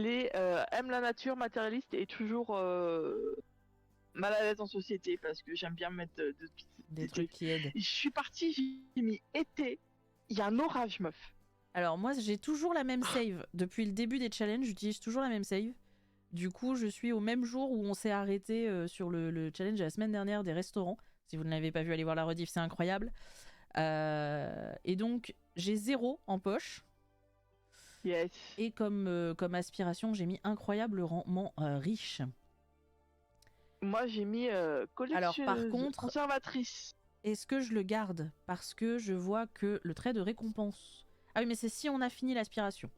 aime la nature, matérialiste et toujours mal à l'aise en société parce que j'aime bien mettre Des trucs qui aident. Je suis partie, j'ai mis été, il y a un orage, meuf. Alors moi j'ai toujours la même save. Depuis le début des challenges, j'utilise toujours la même save. Du coup, je suis au même jour où on s'est arrêté sur le challenge de la semaine dernière des restaurants. Si vous ne l'avez pas vu, allez voir la rediff, c'est incroyable. Et donc, j'ai 0 en poche. Yes. Et comme aspiration, j'ai mis incroyablement riche. Moi, j'ai mis collectionneuse, Alors, par contre, conservatrice. est-ce que je le garde? Parce que je vois que le trait de récompense... Ah oui, mais c'est si on a fini l'aspiration.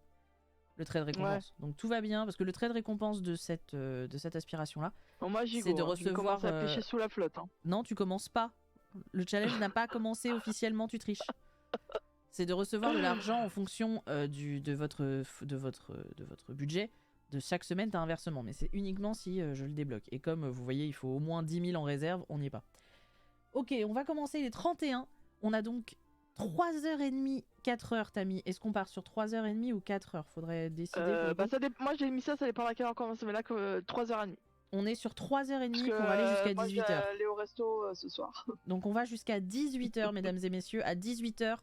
Le trait de récompense. Ouais. Donc tout va bien, parce que le trait de récompense de cette aspiration-là, bon, moi, c'est de recevoir... Je vais à pêcher sous la flotte. Hein. Non, tu commences pas. Le challenge n'a pas commencé officiellement, tu triches. C'est de recevoir de l'argent en fonction de votre budget. De chaque semaine, tu as un versement. Mais c'est uniquement si je le débloque. Et comme vous voyez, il faut au moins 10 000 en réserve, on n'y est pas. Ok, on va commencer les 31. On a donc 3h30, 4h, Tammy. Est-ce qu'on part sur 3h30 ou 4h? Faudrait décider. Moi, j'ai mis ça dépend à quelle heure on commence. Mais là, 3h30. On est sur 3h30 qu'on va aller jusqu'à 18h. Moi, je vais aller au resto ce soir. Donc, on va jusqu'à 18h, mesdames et messieurs. À 18h,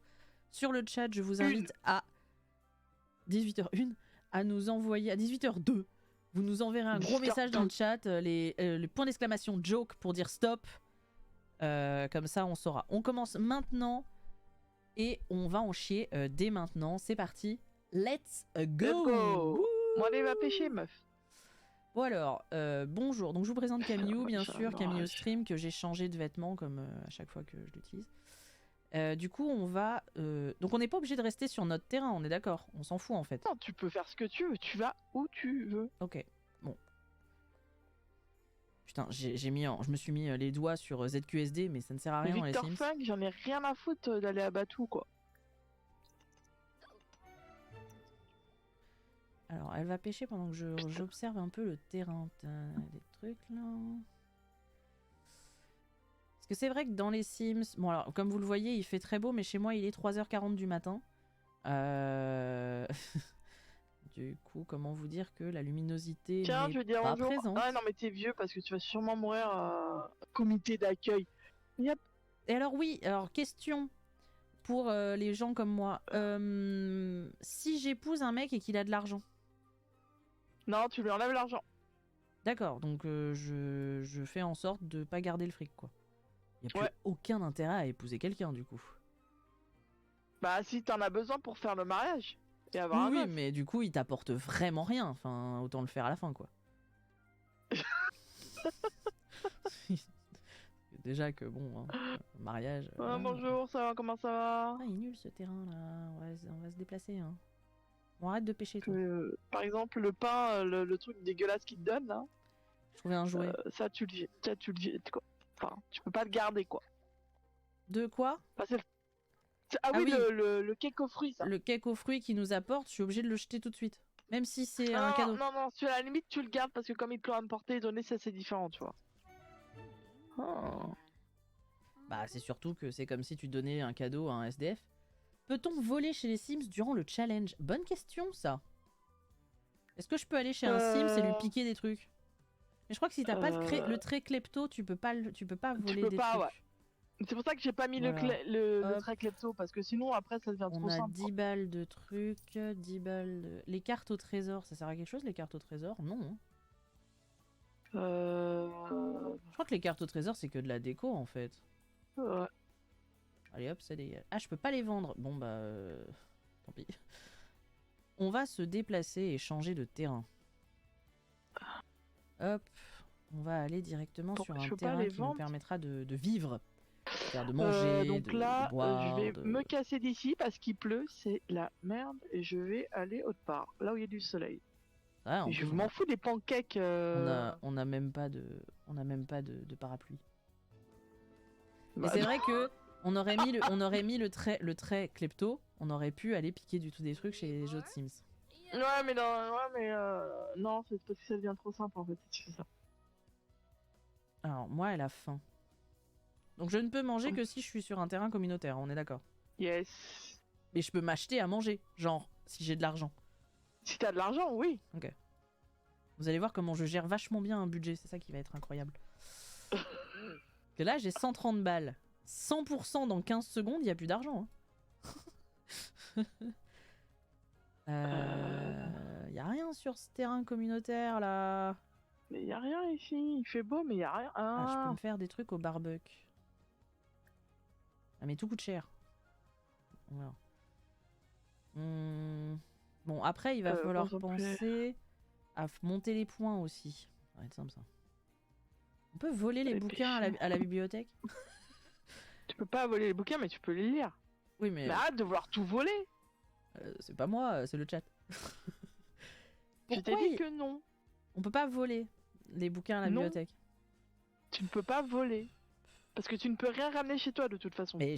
sur le chat, je vous invite à 18h01 à nous envoyer... À 18h02, vous nous enverrez un gros message dans le chat. Les points d'exclamation joke pour dire stop. Comme ça, on saura. On commence maintenant. Et on va en chier dès maintenant. C'est parti. Let's go. Moi, allez, va pêcher, meuf. Bon alors, bonjour. Donc je vous présente Camille, bien sûr, Camille Stream, que j'ai changé de vêtements comme à chaque fois que je l'utilise. Du coup, on va... Donc on n'est pas obligé de rester sur notre terrain, on est d'accord? On s'en fout en fait. Non, tu peux faire ce que tu veux, tu vas où tu veux. Ok, bon. Putain, je me suis mis les doigts sur ZQSD, mais ça ne sert à rien dans les Sims. Victor Funk, j'en ai rien à foutre d'aller à Batou, quoi. Alors, elle va pêcher pendant que j'observe un peu le terrain. Des trucs là. Parce que c'est vrai que dans les Sims... Bon alors, comme vous le voyez, il fait très beau, mais chez moi, il est 3h40 du matin. Du coup, comment vous dire que la luminosité n'est pas présente. Ah non, mais t'es vieux parce que tu vas sûrement mourir comité d'accueil. Yep. Et alors oui, alors question pour les gens comme moi. Si j'épouse un mec et qu'il a de l'argent. Non, tu lui enlèves l'argent. D'accord, donc je fais en sorte de pas garder le fric, quoi. Il n'y a plus aucun intérêt à épouser quelqu'un, du coup. Bah, si t'en as besoin pour faire le mariage. Et avoir oui, mais du coup, il t'apporte vraiment rien. Enfin, autant le faire à la fin, quoi. Déjà que, bon, hein, mariage... bonjour, ça va, comment ça va? Ah, il est nul, ce terrain-là. On va se déplacer, hein. Bon, arrête de pêcher, toi. Par exemple, le pain, le truc dégueulasse qu'il te donne, là. Je trouvais un jouet. Ça, tu le jettes, quoi. Enfin, tu peux pas le garder, quoi. De quoi? Enfin, oui. Le cake aux fruits, ça. Le cake aux fruits qu'il nous apporte, je suis obligée de le jeter tout de suite. Même si c'est un cadeau. Non, à la limite, tu le gardes parce que comme il peut importer et donner, ça c'est différent, tu vois. Oh. Bah, c'est surtout que c'est comme si tu donnais un cadeau à un SDF. Peut-on voler chez les Sims durant le challenge? Bonne question, ça. Est-ce que je peux aller chez un Sims et lui piquer des trucs? Mais je crois que si t'as pas le trait klepto, tu peux pas voler des trucs. Ouais. C'est pour ça que j'ai pas mis le trait klepto, parce que sinon après ça devient trop simple. On a 10 balles de trucs, 10 balles de... Les cartes au trésor, ça sert à quelque chose les cartes au trésor? Non. Je crois que les cartes au trésor c'est que de la déco en fait. Ouais. Allez hop, ça dégage. Ah, je peux pas les vendre. Bon bah... Tant pis. On va se déplacer et changer de terrain. Hop. On va aller directement sur un terrain qui nous permettra de vivre. C'est-à-dire de manger, donc là, de boire, je vais me casser d'ici parce qu'il pleut, c'est la merde, et je vais aller autre part, là où il y a du soleil. Ah, je m'en fous des pancakes. On n'a même pas de parapluie. Mais c'est vrai que on aurait mis le trait klepto, on aurait pu aller piquer du tout des trucs chez les autres Sims. Ouais, mais non, c'est parce que ça devient trop simple en fait si tu fais ça. Alors moi, elle a faim. Donc je ne peux manger que si je suis sur un terrain communautaire, on est d'accord? Yes. Mais je peux m'acheter à manger, genre, si j'ai de l'argent. Si t'as de l'argent, oui. Ok. Vous allez voir comment je gère vachement bien un budget, c'est ça qui va être incroyable. Que là, j'ai 130 balles. 100% dans 15 secondes, il n'y a plus d'argent. Y a rien sur ce terrain communautaire là. Mais y a rien ici, il fait beau mais y a rien. Ah, je peux Ah, me faire des trucs au barbecue. Ah, mais tout coûte cher. Voilà. Bon, après, il va falloir penser à monter les points aussi. Ça va être simple ça. On peut voler les bouquins à la bibliothèque? Tu peux pas voler les bouquins, mais tu peux les lire. Oui, mais Mais arrête de vouloir tout voler. c'est pas moi, c'est le chat. Je t'ai dit que non. On peut pas voler les bouquins à la Non. bibliothèque. Tu ne peux pas voler. Parce que tu ne peux rien ramener chez toi de toute façon. Mais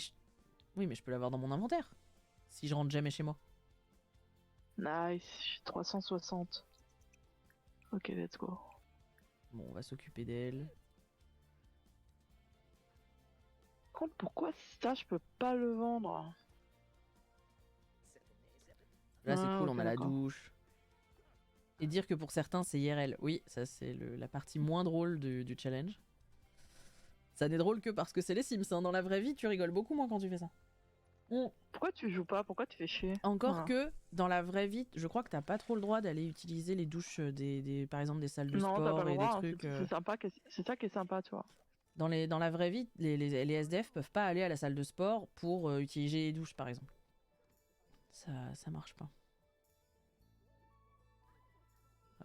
oui, mais je peux l'avoir dans mon inventaire. Si je rentre jamais chez moi. Nice, j'ai 360. Ok, let's go. Bon, on va s'occuper d'elle. Par contre, pourquoi ça, je peux pas le vendre? Là, c'est cool, ok, on a la d'accord. douche. Et dire que pour certains, c'est IRL. Oui, ça, c'est la partie moins drôle du challenge. Ça n'est drôle que parce que c'est les Sims. Hein. Dans la vraie vie, tu rigoles beaucoup moins quand tu fais ça. Pourquoi tu joues pas? Pourquoi tu fais chier? Encore Voilà. que, dans la vraie vie, je crois que t'as pas trop le droit d'aller utiliser les douches par exemple, des salles de Non, t'as sport pas le et droit, des hein, trucs. c'est sympa, c'est ça qui est sympa, tu vois. Dans la vraie vie, les SDF peuvent pas aller à la salle de sport pour utiliser les douches, par exemple. Ça marche pas.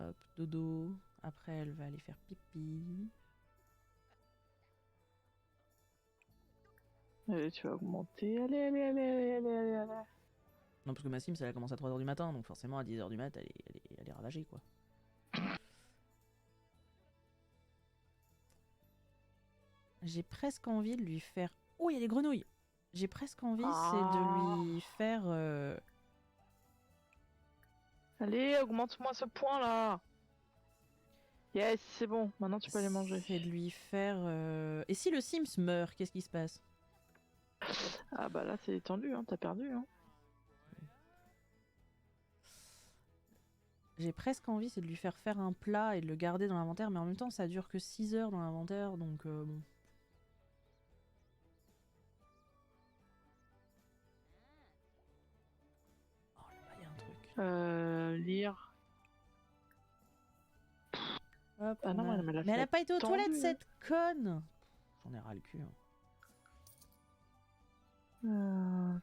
Hop, dodo. Après, elle va aller faire pipi. Allez, tu vas augmenter. Allez, allez, allez, allez, allez, allez, allez. Non, parce que ma Sims, elle commence à 3h du matin, donc forcément, à 10h du mat, elle est ravagée, quoi. J'ai presque envie de lui faire... Oh, il y a des grenouilles! J'ai presque envie, c'est de lui faire... Allez, augmente-moi ce point là. Yes, c'est bon. Maintenant tu peux les manger. C'est de lui faire... Et si le Sims meurt, qu'est-ce qui se passe? Ah bah là c'est tendu, hein. T'as perdu. Hein. J'ai presque envie, c'est de lui faire un plat et de le garder dans l'inventaire, mais en même temps, ça dure que 6 heures dans l'inventaire, donc bon. Oh là-bas, il y a un truc. Lire. Hop, Ah non, mais elle a pas été aux toilettes, cette conne! J'en ai ras le cul. Hein.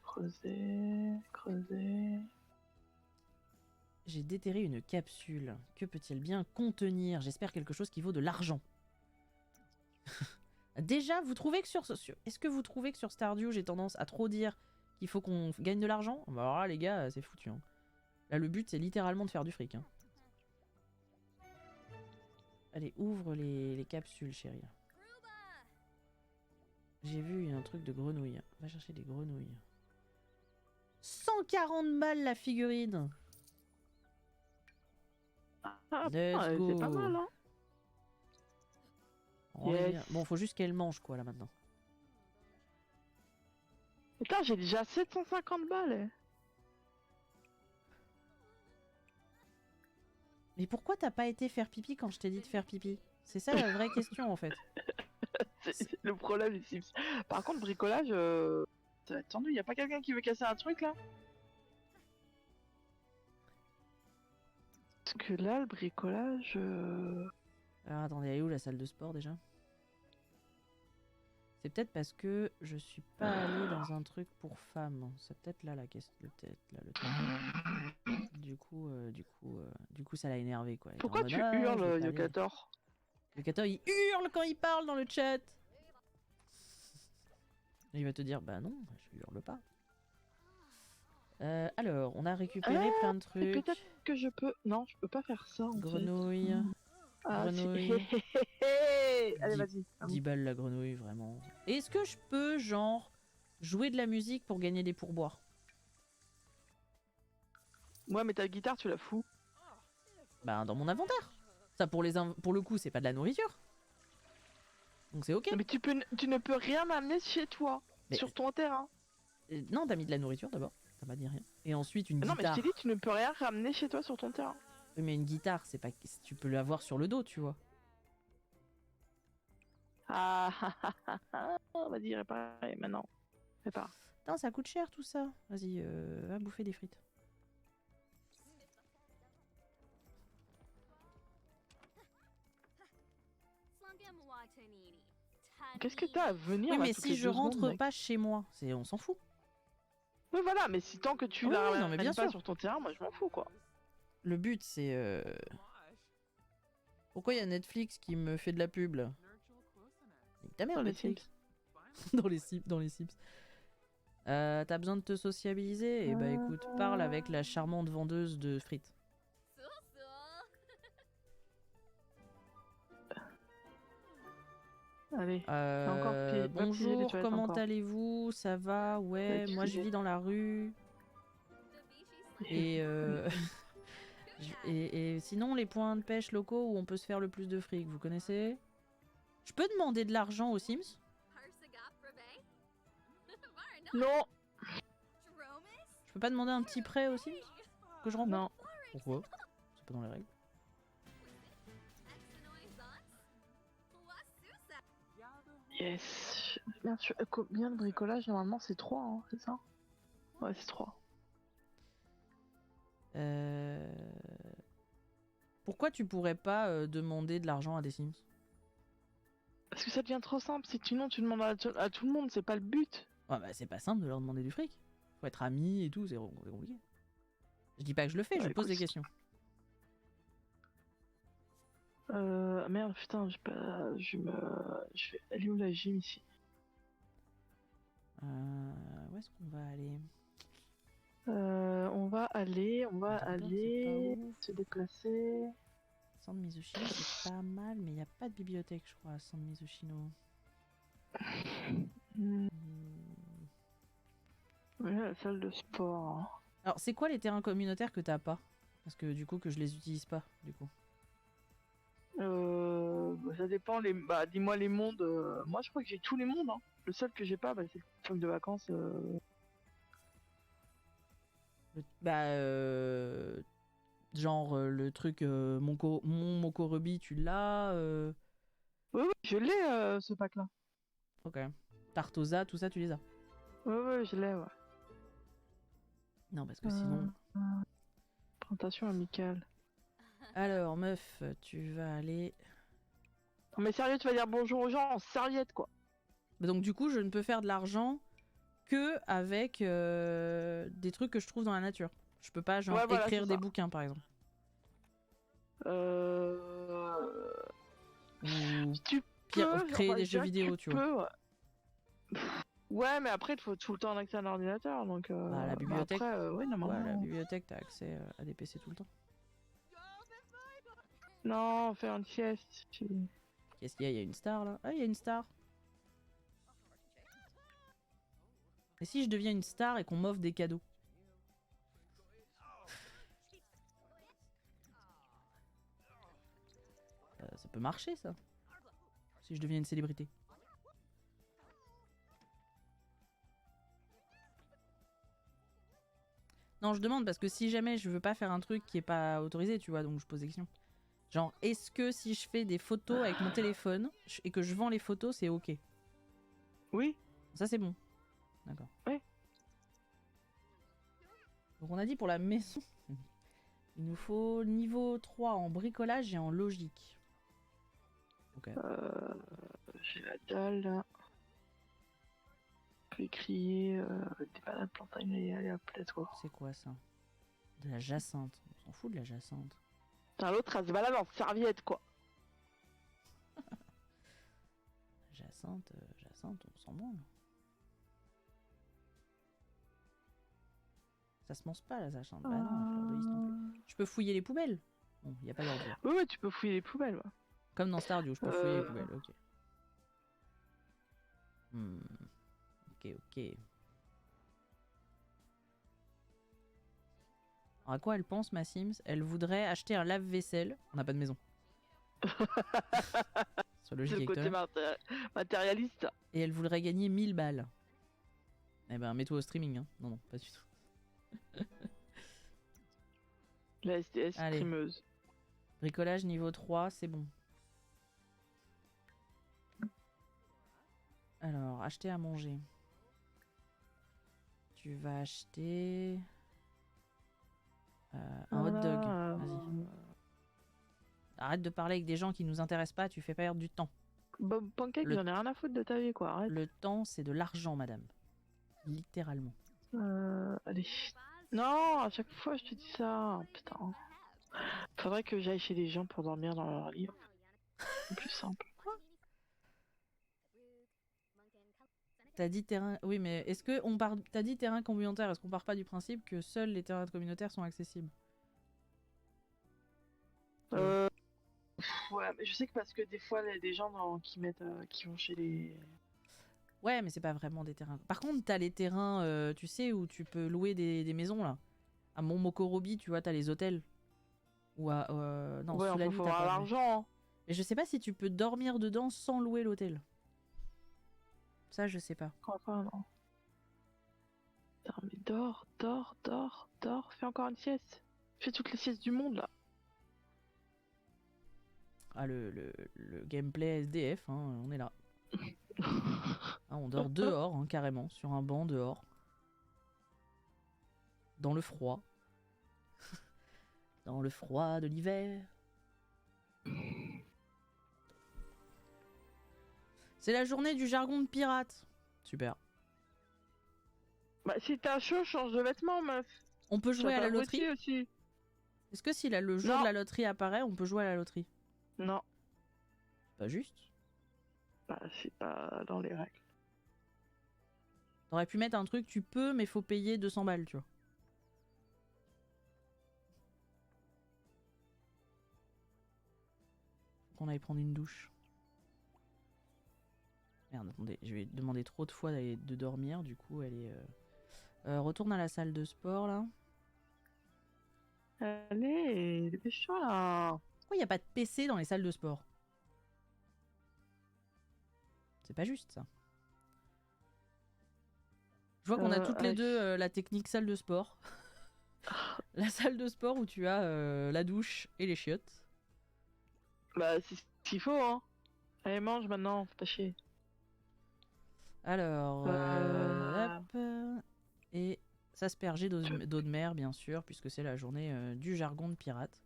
Creuser, creuser. J'ai déterré une capsule. Que peut-il bien contenir? J'espère quelque chose qui vaut de l'argent. Déjà, vous trouvez que est-ce que vous trouvez que sur Stardew, j'ai tendance à trop dire qu'il faut qu'on gagne de l'argent? Bah alors là, les gars, c'est foutu. Hein. Là, le but, c'est littéralement de faire du fric. Hein. Allez, ouvre les capsules, chérie. J'ai vu un truc de grenouille. Va chercher des grenouilles. 140 balles la figurine! Let's go. C'est pas mal, hein. Yes. Bon, faut juste qu'elle mange, quoi, là, maintenant. Putain, j'ai déjà 750 balles. Mais pourquoi t'as pas été faire pipi quand je t'ai dit de faire pipi? C'est ça la vraie question, en fait. C'est le problème ici. Par contre, bricolage, ça va être tendu. Y a pas quelqu'un qui veut casser un truc, là? Parce que là, le bricolage... Alors attendez, elle est où la salle de sport déjà? C'est peut-être parce que je suis pas allée dans un truc pour femmes. C'est peut-être là la question. Peut-être là le truc. Du coup, ça l'a énervé quoi. Pourquoi tu je vais hurles, pas aller. Yokator? Yokator il hurle quand il parle dans le chat. Et il va te dire bah non, je hurle pas. Alors, on a récupéré plein de trucs. Peut-être que je peux... Non, je peux pas faire ça, en Grenouille. Grenouille. Allez, vas-y. 10 balles la grenouille, vraiment. Est-ce que je peux, genre, jouer de la musique pour gagner des pourboires? Ouais, mais ta guitare, tu la fous. Bah, dans mon inventaire. Ça, pour le coup, c'est pas de la nourriture. Donc c'est ok. Non, mais tu ne peux rien m'amener chez toi, Mais- sur ton terrain. Non, t'as mis de la nourriture d'abord. T'as pas dit rien. Et ensuite, une Non, mais je guitare. t'ai dit, tu ne peux rien ramener chez toi sur ton terrain. Oui, mais une guitare, c'est pas... Tu peux l'avoir sur le dos, tu vois. Ah, vas-y, réparer maintenant. Répare. Putain, ça coûte cher tout ça. Vas-y, va bouffer des frites. Qu'est-ce que t'as à venir Oui, là, mais toutes si les je 2 secondes, rentre mec pas chez moi, on s'en fout. Oui, voilà, mais si tant que tu Oui, la oui, non, mais bien ramènes pas sûr. sur ton terrain, moi je m'en fous quoi. Le but, c'est... Pourquoi il y a Netflix qui me fait de la pub, là? Nique ta mère, Dans les Netflix. Dans les Sims. T'as besoin de te sociabiliser? Eh bah écoute, parle avec la charmante vendeuse de frites. Allez, j'ai encore pas pillé les Bonjour, toilettes comment encore. allez-vous? Ça va? Ouais, moi je Excusez. vis dans la rue. Et, et sinon, les points de pêche locaux où on peut se faire le plus de fric, vous connaissez? Je peux demander de l'argent aux Sims? Non, Je peux pas demander un petit prêt aux Sims? Que je rencontre? non. Pourquoi? C'est pas dans les règles. Yes. Merde, combien de bricolage normalement c'est 3, hein, c'est ça? Ouais, c'est 3. Pourquoi tu pourrais pas demander de l'argent à des Sims? Parce que ça devient trop simple, si tu non tu demandes à tout le monde, c'est pas le but. Ouais, bah c'est pas simple de leur demander du fric. Faut être amis et tout, c'est compliqué. Je dis pas que je le fais, je Ouais, pose des écoute. questions. Merde, putain, je vais aller où la gym ici? Où est-ce qu'on va aller? On va aller Bordeaux, c'est pas ouf. se déplacer. Centre Mizushino, c'est pas mal, mais il n'y a pas de bibliothèque, je crois, à Centre Mizushino. Hmm. Ouais, la salle de sport. Hein. Alors, c'est quoi les terrains communautaires que t'as pas? Parce que du coup, que je les utilise pas, du coup. Ça dépend Bah, dis-moi les mondes. Moi, je crois que j'ai tous les mondes. Hein. Le seul que j'ai pas, bah, c'est le truc de vacances. Genre le truc mon Mokorobi, tu l'as. Oui, oui, je l'ai ce pack-là. Ok. Tartosa, tout ça, tu les as. Ouais, je l'ai, ouais. Non, parce que sinon. Présentation amicale. Alors, meuf, tu vas aller. Non, mais sérieux, tu vas dire bonjour aux gens en serviette, quoi. Donc, du coup, je ne peux faire de l'argent que avec des trucs que je trouve dans la nature. Je peux pas, genre, Ouais, voilà, écrire c'est des ça. bouquins, par exemple. Ou Tu pire, peux, créer enfin, des je jeux dirais que vidéo, tu vois. peux, ouais. Ouais, mais après, il faut tout le temps un accès à un ordinateur, donc... Bah, la bibliothèque. Bah après, ouais, Ouais, normalement... la bibliothèque, t'as accès à des PC tout le temps. Non, faire une sieste. Qu'est-ce qu'il y a? Il y a une star, là. Ah, il y a une star. Et si je deviens une star et qu'on m'offre des cadeaux? Ça peut marcher, ça. Si je deviens une célébrité. Non, je demande parce que si jamais je veux pas faire un truc qui est pas autorisé, tu vois, donc je pose des questions. Genre, est-ce que si je fais des photos avec mon téléphone et que je vends les photos, c'est ok? Oui. Ça, c'est bon. D'accord. Ouais. Donc on a dit pour la maison. Il nous faut niveau 3 en bricolage et en logique. Ok. J'ai la dalle, là. Je vais crier des bananes plantains et aller à plaide, quoi. C'est quoi ça? De la jacinthe. On s'en fout de la jacinthe. Putain, l'autre, elle se balade en serviette, quoi. Jacinthe, on s'en branle. Ça se mange pas la jacinthe. Bah non, la fleur de lys non plus. Je peux fouiller les poubelles? Bon, y a pas d'ordure. Oui, tu peux fouiller les poubelles, ouais. Comme dans Stardew, je peux fouiller les poubelles, ok. Ok. Alors à quoi elle pense, ma Sims? Elle voudrait acheter un lave-vaisselle. On n'a pas de maison. Sois logique C'est le avec côté toi. matérialiste. Et elle voudrait gagner 1000 balles. Eh ben, mets-toi au streaming, hein. Non, pas du tout. La SDS Allez. trimeuse. Bricolage niveau 3, c'est bon. Alors, acheter à manger. Tu vas acheter un hot dog. Vas-y. Arrête de parler avec des gens qui nous intéressent pas, tu fais perdre du temps. Bob Pancake, Le- j'en ai rien à foutre de ta vie, quoi. Arrête. Le temps, c'est de l'argent, madame. Littéralement. Allez. Non, à chaque fois, je te dis ça. Putain. Faudrait que j'aille chez les gens pour dormir dans leur lit. C'est plus simple. T'as dit terrain... Oui, mais est-ce que on part... T'as dit terrain communautaire, est-ce qu'on part pas du principe que seuls les terrains communautaires sont accessibles? Ouais, mais je sais que parce que des fois, il y a des gens qui mettent, qui vont chez les... Ouais, mais c'est pas vraiment des terrains. Par contre, t'as les terrains, tu sais, où tu peux louer des maisons, là. À Montmokorobi, tu vois, t'as les hôtels. Ou à... non, Ouais, Sulali, faut t'as avoir pas. l'argent. Hein. Mais je sais pas si tu peux dormir dedans sans louer l'hôtel. Ça, je sais pas. Je crois pas, non. Putain, mais dors, dors, dors, dors. Fais encore une sieste. Fais toutes les siestes du monde, là. Ah, le gameplay SDF, hein, on est là. Ah, on dort dehors, hein, carrément, sur un banc dehors. Dans le froid. Dans le froid de l'hiver. C'est la journée du jargon de pirate. Super. Bah, si t'as chaud, change de vêtements, meuf. On peut jouer à la loterie. Aussi. Est-ce que si le jour Non. de la loterie apparaît, on peut jouer à la loterie? Non. Pas juste. Bah, c'est pas dans les règles. T'aurais pu mettre un truc, tu peux, mais faut payer 200 balles, tu vois. Faut qu'on aille prendre une douche. Merde, attendez, je vais demander trop de fois de dormir, du coup elle est... retourne à la salle de sport, là. Allez, dépêche-toi, là. Pourquoi il n'y a pas de PC dans les salles de sport? C'est pas juste, ça. Je vois qu'on a toutes les deux la technique salle de sport. La salle de sport où tu as la douche et les chiottes. Bah, c'est ce qu'il faut, hein. Allez, mange maintenant, faut pas chier. Alors, hop. Et s'asperger d'eau de mer, bien sûr, puisque c'est la journée du jargon de pirate.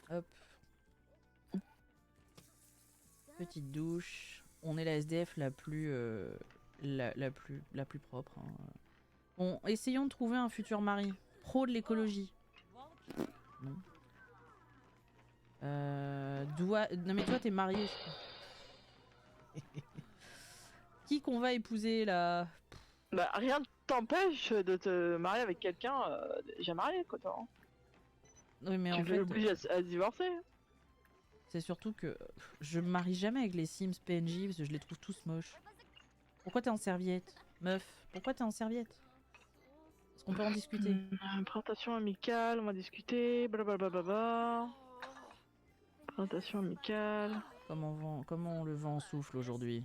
Hop. Petite douche. On est la SDF la plus, la plus propre. Hein. Bon, essayons de trouver un futur mari. Pro de l'écologie. Non. Non mais toi t'es marié, je crois. Qui qu'on va épouser là? Bah, rien ne t'empêche de te marier avec quelqu'un déjà marié, quoi, toi. Hein. Oui, mais Tu en veux fait, l'obliger à se divorcer. c'est surtout que je me marie jamais avec les Sims PNJ parce que je les trouve tous moches. Pourquoi t'es en serviette? Meuf, pourquoi t'es en serviette? Est-ce qu'on peut en discuter? Présentation amicale, on va discuter, blablabla. Présentation amicale. Comment on le vent en souffle aujourd'hui?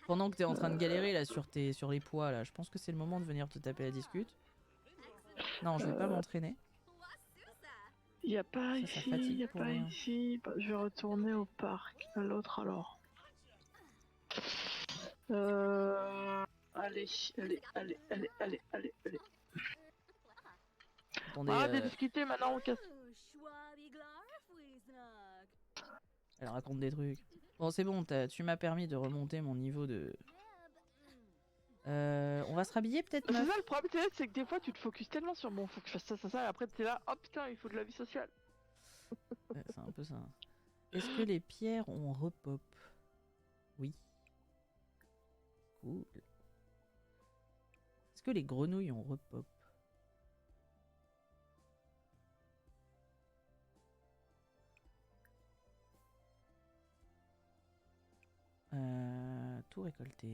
Pendant que t'es en train de galérer là sur les poids là, je pense que c'est le moment de venir te taper la discute. Non, je vais pas m'entraîner. Y a pas Ça ici, fatigue y a pour pas rien. ici. Bah, je vais retourner au parc. À l'autre alors. Allez, allez. Attendez, Arrête de discuter maintenant, on casse. elle raconte des trucs. Bon, c'est bon, tu m'as permis de remonter mon niveau de... on va se rhabiller peut-être, C'est meuf? ça le problème, c'est que des fois tu te focuses tellement sur bon, faut que je fasse ça, et après t'es là, oh putain, il faut de la vie sociale. Ouais, c'est un peu ça. Est-ce que les pierres ont repop? Oui. Cool. Est-ce que les grenouilles ont repop? Tout récolté.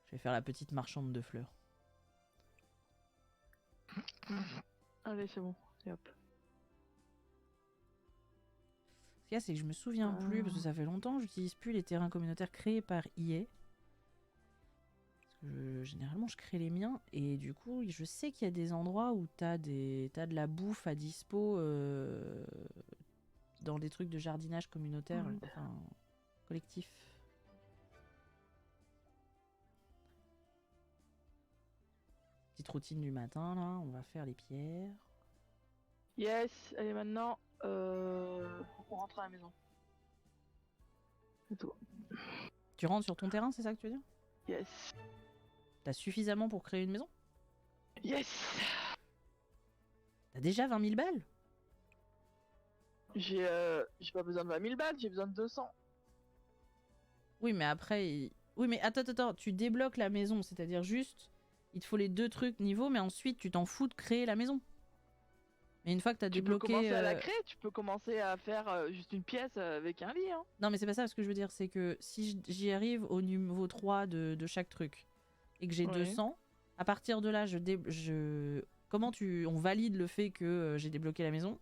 Je vais faire la petite marchande de fleurs. Allez, c'est bon, et hop. qu'il y a, c'est que je me souviens plus, parce que ça fait longtemps que j'utilise plus les terrains communautaires créés par EA. Parce que généralement, je crée les miens, et du coup, je sais qu'il y a des endroits où t'as de la bouffe à dispo dans des trucs de jardinage communautaire, enfin, collectif. Petite routine du matin, là, on va faire les pierres. Yes, allez maintenant, on rentre à la maison. C'est tout. Tu rentres sur ton terrain, c'est ça que tu veux dire? Yes. T'as suffisamment pour créer une maison? Yes. T'as déjà 20 000 balles? J'ai pas besoin de 20 000 balles, j'ai besoin de 200. Oui, mais après... Oui, mais attends, tu débloques la maison, c'est-à-dire juste... Il te faut les 2 trucs niveau, mais ensuite tu t'en fous de créer la maison. Mais une fois que t'as débloqué... Tu peux commencer à la créer, tu peux commencer à faire juste une pièce avec un lit. Hein. Non, mais c'est pas ça ce que je veux dire, c'est que si j'y arrive au niveau 3 de chaque truc, et que j'ai 200, à partir de là, on valide le fait que j'ai débloqué la maison.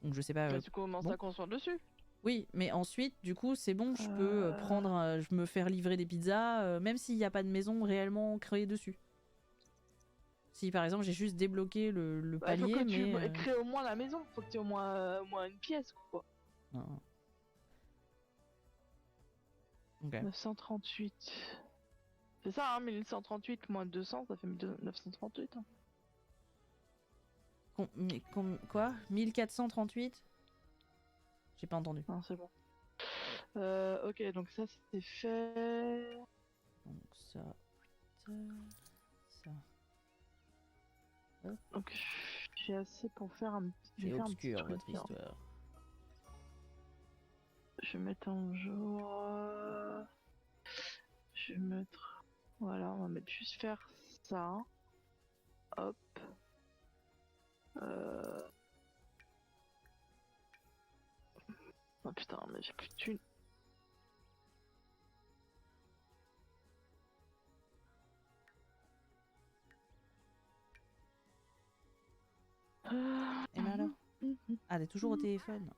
Donc je sais pas... tu commences à construire dessus. Oui, mais ensuite, du coup, c'est bon, je peux me faire livrer des pizzas, même s'il n'y a pas de maison réellement créée dessus. Si par exemple j'ai juste débloqué le palier, faut que mais... tu crées au moins la maison, faut que tu aies au moins une pièce, quoi. Non. Ok. 938. C'est ça, hein, 1138 moins 200, ça fait 938. Hein. Quoi 1438? J'ai pas entendu. Non, c'est bon. Ok, donc ça c'était fait. Donc ça... ça... Donc j'ai assez pour faire un petit... C'est obscur votre histoire. Je vais mettre en jour... Je vais mettre... Voilà, on va mettre juste faire ça. Hop. Oh putain, mais j'ai plus de thunes. Et ben alors? Ah, t'es toujours au téléphone.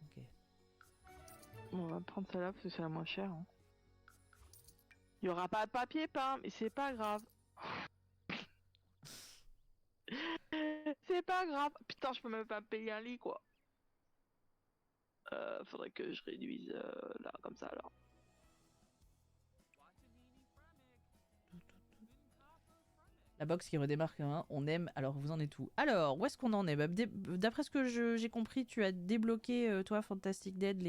Ok. Bon, on va prendre celle-là parce que c'est la moins chère. Hein. Il y aura pas de papier peint, mais c'est pas grave. C'est pas grave. Putain, je peux même pas me payer un lit, quoi. Faudrait que je réduise là, comme ça, alors. La box qui redémarque, hein, on aime. Alors, vous en êtes où? Alors, où est-ce qu'on en est? Bah, d'après ce que j'ai compris, tu as débloqué, toi, Fantastic Dead,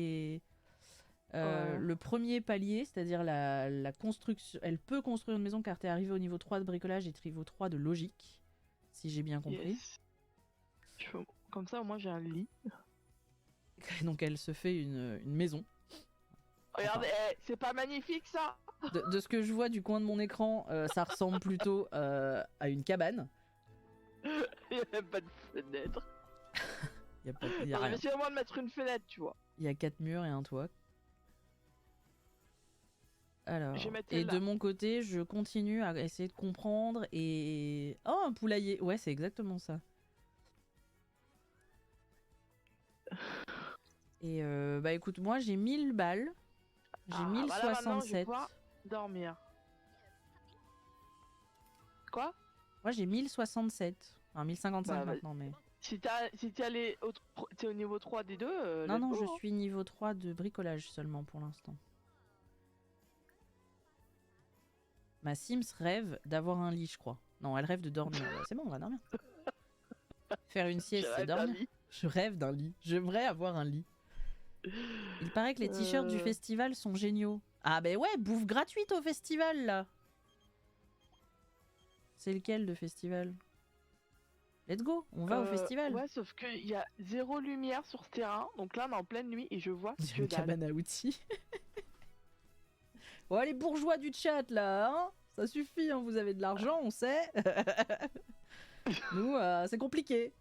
le premier palier, c'est-à-dire la construction. Elle peut construire une maison car t'es arrivé au niveau 3 de bricolage et niveau 3 de logique, si j'ai bien compris. Yes. Comme ça, au moins, j'ai un lit. Donc, elle se fait une maison. Regardez, c'est pas magnifique, ça? De ce que je vois du coin de mon écran, ça ressemble plutôt à une cabane. Il y a pas de fenêtre. Il y a rien. J'essaie au moins de mettre une fenêtre, tu vois. Il y a 4 murs et un toit. Alors, et de mon côté, je continue à essayer de comprendre et... Oh, un poulailler. Ouais, c'est exactement ça. Et bah écoute, moi j'ai 1000 balles. J'ai 1067. Voilà, je vais pouvoir dormir. Quoi? Moi j'ai 1067. Enfin 1055 maintenant, mais... Si t'es au niveau 3 des deux... non, je suis niveau 3 de bricolage seulement pour l'instant. Ma Sims rêve d'avoir un lit, je crois. Non, elle rêve de dormir. C'est bon, on va dormir. Faire une sieste, c'est dormir. Je rêve d'un lit. J'aimerais avoir un lit. Il paraît que les t-shirts du festival sont géniaux. Ah bah ouais, bouffe gratuite au festival, là. C'est lequel de festival? Let's go, on va au festival. Ouais, sauf qu'il y a 0 lumière sur ce terrain. Donc là, on est en pleine nuit et je vois que une cabane à outils. Bon, les bourgeois du chat, là, hein, ça suffit, hein, vous avez de l'argent, on sait. Nous, c'est compliqué.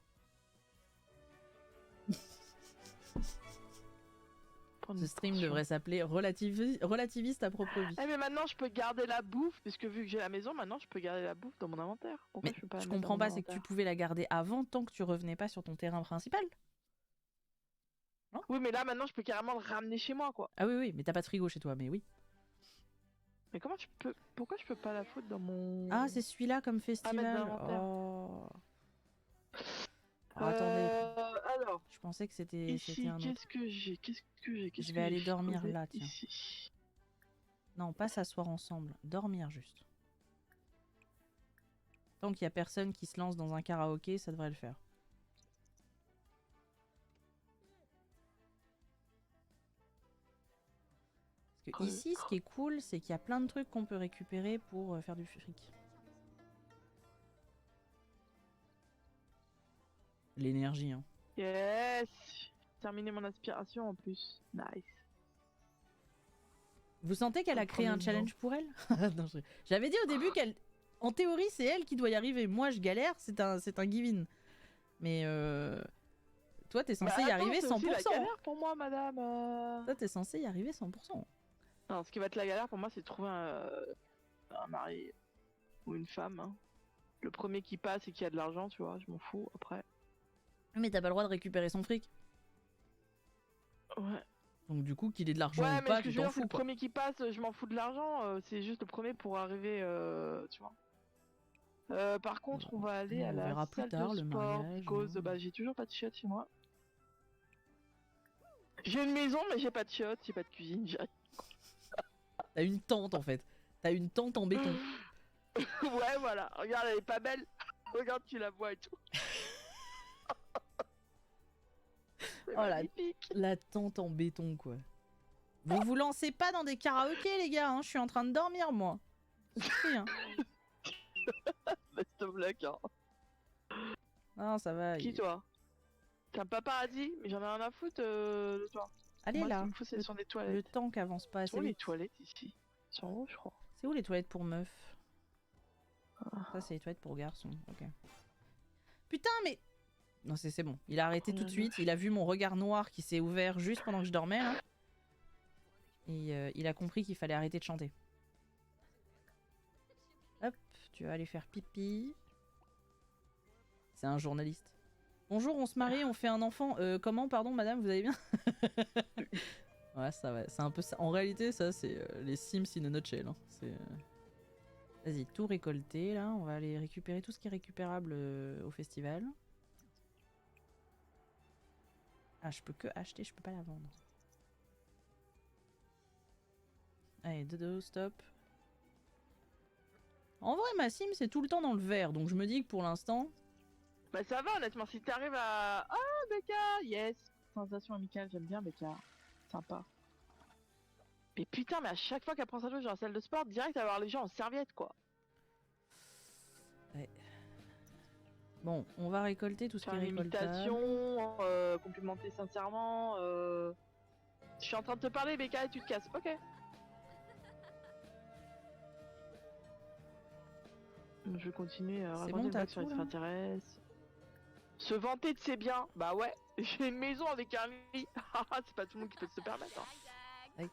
prendre Ce une stream portion. devrait s'appeler Relativiste à propre vie. Eh mais maintenant je peux garder la bouffe, puisque vu que j'ai la maison, maintenant je peux garder la bouffe dans mon inventaire. Pourquoi Mais je peux pas la je mettre dans comprends mon pas, c'est que tu inventaire? pouvais la garder avant tant que tu revenais pas sur ton terrain principal. Oui, mais là maintenant je peux carrément le ramener chez moi, quoi. Ah oui, oui, mais t'as pas de frigo chez toi, mais oui. Mais comment tu peux... Pourquoi je peux pas la foutre dans mon... Ah, c'est celui-là comme Pas mettre dans festival. l'inventaire. Oh. Alors, attendez, Alors, je pensais que c'était ici, un autre. qu'est-ce que j'ai? Qu'est-ce que j'ai? Je vais aller dormir creusé là, tiens. ici. Non, pas s'asseoir ensemble, dormir juste. Tant qu'il y a personne qui se lance dans un karaoké, ça devrait le faire. Parce que ici, ce qui est cool, c'est qu'il y a plein de trucs qu'on peut récupérer pour faire du fric. L'énergie, hein. Yes! Terminé mon aspiration en plus. Nice. Vous sentez qu'elle a Le créé un premier challenge pour elle? Non, j'avais dit au début qu'elle... En théorie, c'est elle qui doit y arriver. Moi, je galère, c'est un give-in. Mais toi, t'es censé y arriver c'est aussi 100%. la galère pour moi, madame. Toi, t'es censé y arriver 100%. Non, ce qui va être la galère pour moi, c'est de trouver un mari ou une femme. Hein. Le premier qui passe et qui a de l'argent, tu vois, je m'en fous après. Mais t'as pas le droit de récupérer son fric. Ouais. Donc du coup, qu'il ait de l'argent Ouais, ou mais pas, ce que tu je veux t'en dire, c'est fous, le quoi. premier qui passe, je m'en fous de l'argent. C'est juste le premier pour arriver, tu vois. Par contre, on va aller On à la verra plus salle tard, de le sport, mariage, because hein. bah, j'ai toujours pas de chiottes chez moi. J'ai une maison, mais j'ai pas de chiottes, j'ai pas de cuisine, j'ai rien. T'as une tente, en fait. T'as une tente en béton. Ouais, voilà, regarde, elle est pas belle. Regarde, tu la vois et tout. C'est Oh, magnifique. la tente en béton, quoi. Vous vous lancez pas dans des karaokés, les gars, hein. Je suis en train de dormir, moi. Souffrez, hein. Best of luck, hein. Non, ça va. Qui, toi? T'es un paparazzi, mais j'en ai rien à foutre de toi. Allez, Moi, ce là. qu'il me faut, c'est sur des Le toilettes. temps qu'avance pas Elles assez sont où les vite. toilettes ici? Elles sont en haut, je crois. C'est où les toilettes pour meufs? Ça, c'est les toilettes pour garçons. Ok. Putain, mais... Non, c'est bon. Il a arrêté tout de suite. Il a vu mon regard noir qui s'est ouvert juste pendant que je dormais, là. Et il a compris qu'il fallait arrêter de chanter. Hop, tu vas aller faire pipi. C'est un journaliste. Bonjour, on se marie, on fait un enfant. Comment, pardon, madame, vous allez bien? Ouais, ça va. C'est un peu ça. En réalité, ça, c'est les Sims in a nutshell. Hein. Vas-y, tout récolter, là. On va aller récupérer tout ce qui est récupérable au festival. Ah, je peux que acheter, je peux pas la vendre. Allez, dodo, stop. En vrai, ma sim, c'est tout le temps dans le vert, donc je me dis que pour l'instant... Bah ça va, honnêtement, si t'arrives à... Ah, Becca, yes. Sensation amicale, j'aime bien Becca. Sympa. Mais putain, mais à chaque fois qu'elle prend sa douche dans la salle de sport, direct à voir les gens en serviette, quoi. Ouais. Bon, on va récolter tout ce qui Faire est une récoltable. imitation, complimenter sincèrement. Je suis en train de te parler, Becca, et tu te casses. Ok. Je vais continuer à C'est raconter bon, une t'as blague sur tout, là l'extraterrestre. Se vanter de ses biens. Bah ouais, j'ai une maison avec un lit. C'est pas tout le monde qui peut se le permettre. Hein. Ok.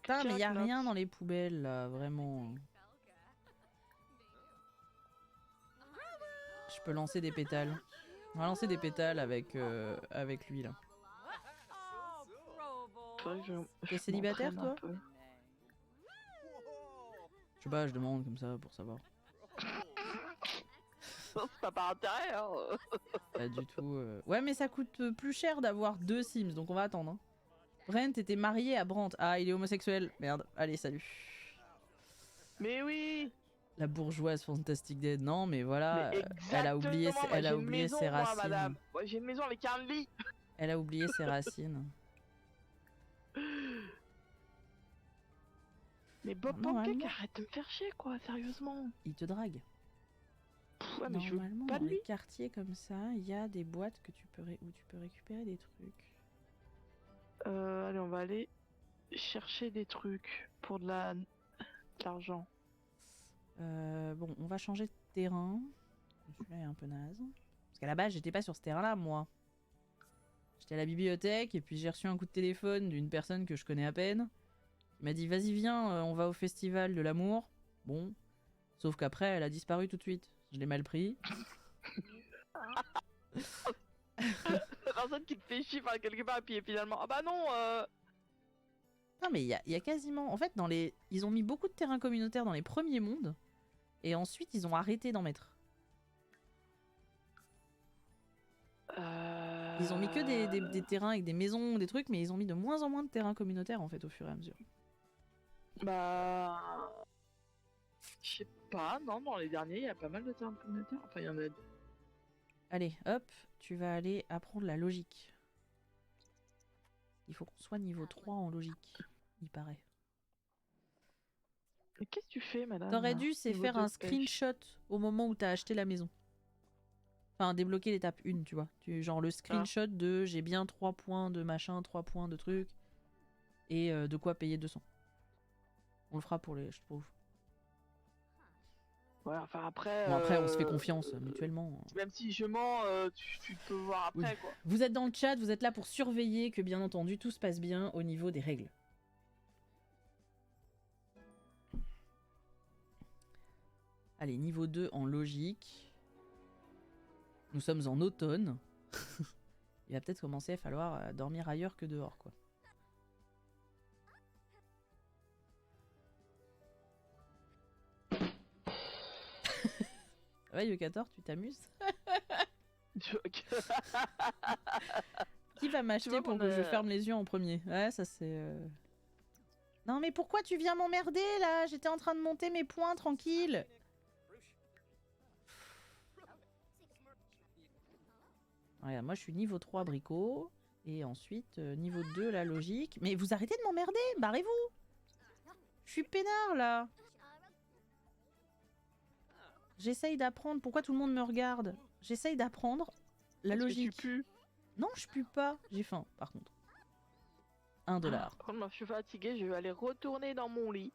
Putain, mais y a rien dans les poubelles, là, vraiment. Je peux lancer des pétales. On va lancer des pétales avec lui, là. T'es célibataire, toi? Je sais pas, je demande comme ça pour savoir. Non, c'est pas par intérêt, hein. Pas du tout. Ouais, mais ça coûte plus cher d'avoir 2 Sims, donc on va attendre. Hein. Brent était marié à Brandt. Ah, il est homosexuel. Merde. Allez, salut. Mais oui. La bourgeoise Fantastic Dead. Non, mais voilà. Mais Elle a oublié, exactement, j'ai une maison, ses moi, racines. madame. Ouais, j'ai une maison avec un lit. Elle a oublié ses racines. Mais Bob Normalement- Pancake, arrête de me faire chier, quoi, sérieusement. Il te drague. Pff, ouais, mais je veux Normalement, pas dans de lui. les quartiers comme ça, il y a des boîtes que où tu peux récupérer des trucs. Allez, on va aller chercher des trucs pour de l'argent. Bon, on va changer de terrain. Celui-là est un peu naze. Parce qu'à la base, j'étais pas sur ce terrain-là, moi. J'étais à la bibliothèque et puis j'ai reçu un coup de téléphone d'une personne que je connais à peine. Il m'a dit vas-y viens, on va au festival de l'amour. Bon, sauf qu'après elle a disparu tout de suite. Je l'ai mal pris. La personne qui te fait chier par quelque part et puis finalement ah bah non. Non mais il y a quasiment... En fait, ils ont mis beaucoup de terrains communautaires dans les premiers mondes. Et ensuite, ils ont arrêté d'en mettre. Ils ont mis que des terrains avec des maisons, des trucs, mais ils ont mis de moins en moins de terrains communautaires en fait au fur et à mesure. Bah. Je sais pas, non, dans les derniers, il y a pas mal de termes communautaires. Enfin, il y en a. Allez, hop, tu vas aller apprendre la logique. Il faut qu'on soit niveau 3 en logique, il paraît. Mais qu'est-ce que tu fais, madame? T'aurais dû, c'est Niveau faire 2 un de pêche. screenshot au moment où t'as acheté la maison. Enfin, débloquer l'étape 1, tu vois. Genre le screenshot de j'ai bien 3 points de machin, 3 points de truc. Et de quoi payer 200. On le fera pour les... Je trouve. Ouais, enfin après. Bon, après, on se fait confiance mutuellement. Même si je mens, tu peux voir après, Oui. quoi. Vous êtes dans le chat, vous êtes là pour surveiller que, bien entendu, tout se passe bien au niveau des règles. Allez, niveau 2 en logique. Nous sommes en automne. Il va peut-être commencer à falloir dormir ailleurs que dehors, quoi. Ouais, Yokator, tu t'amuses? Qui va m'acheter pour que je ferme les yeux en premier? Ouais, ça c'est... Non mais pourquoi tu viens m'emmerder là? J'étais en train de monter mes points tranquille. Regarde, moi je suis niveau 3 abricot. Et ensuite niveau 2 la logique. Mais vous arrêtez de m'emmerder, barrez-vous. Je suis peinard là. J'essaye d'apprendre. Pourquoi tout le monde me regarde? J'essaye d'apprendre la logique. Que tu pues. Non, je pue pas. J'ai faim, par contre. 1 $. Par contre, moi, je suis fatiguée, je vais aller retourner dans mon lit.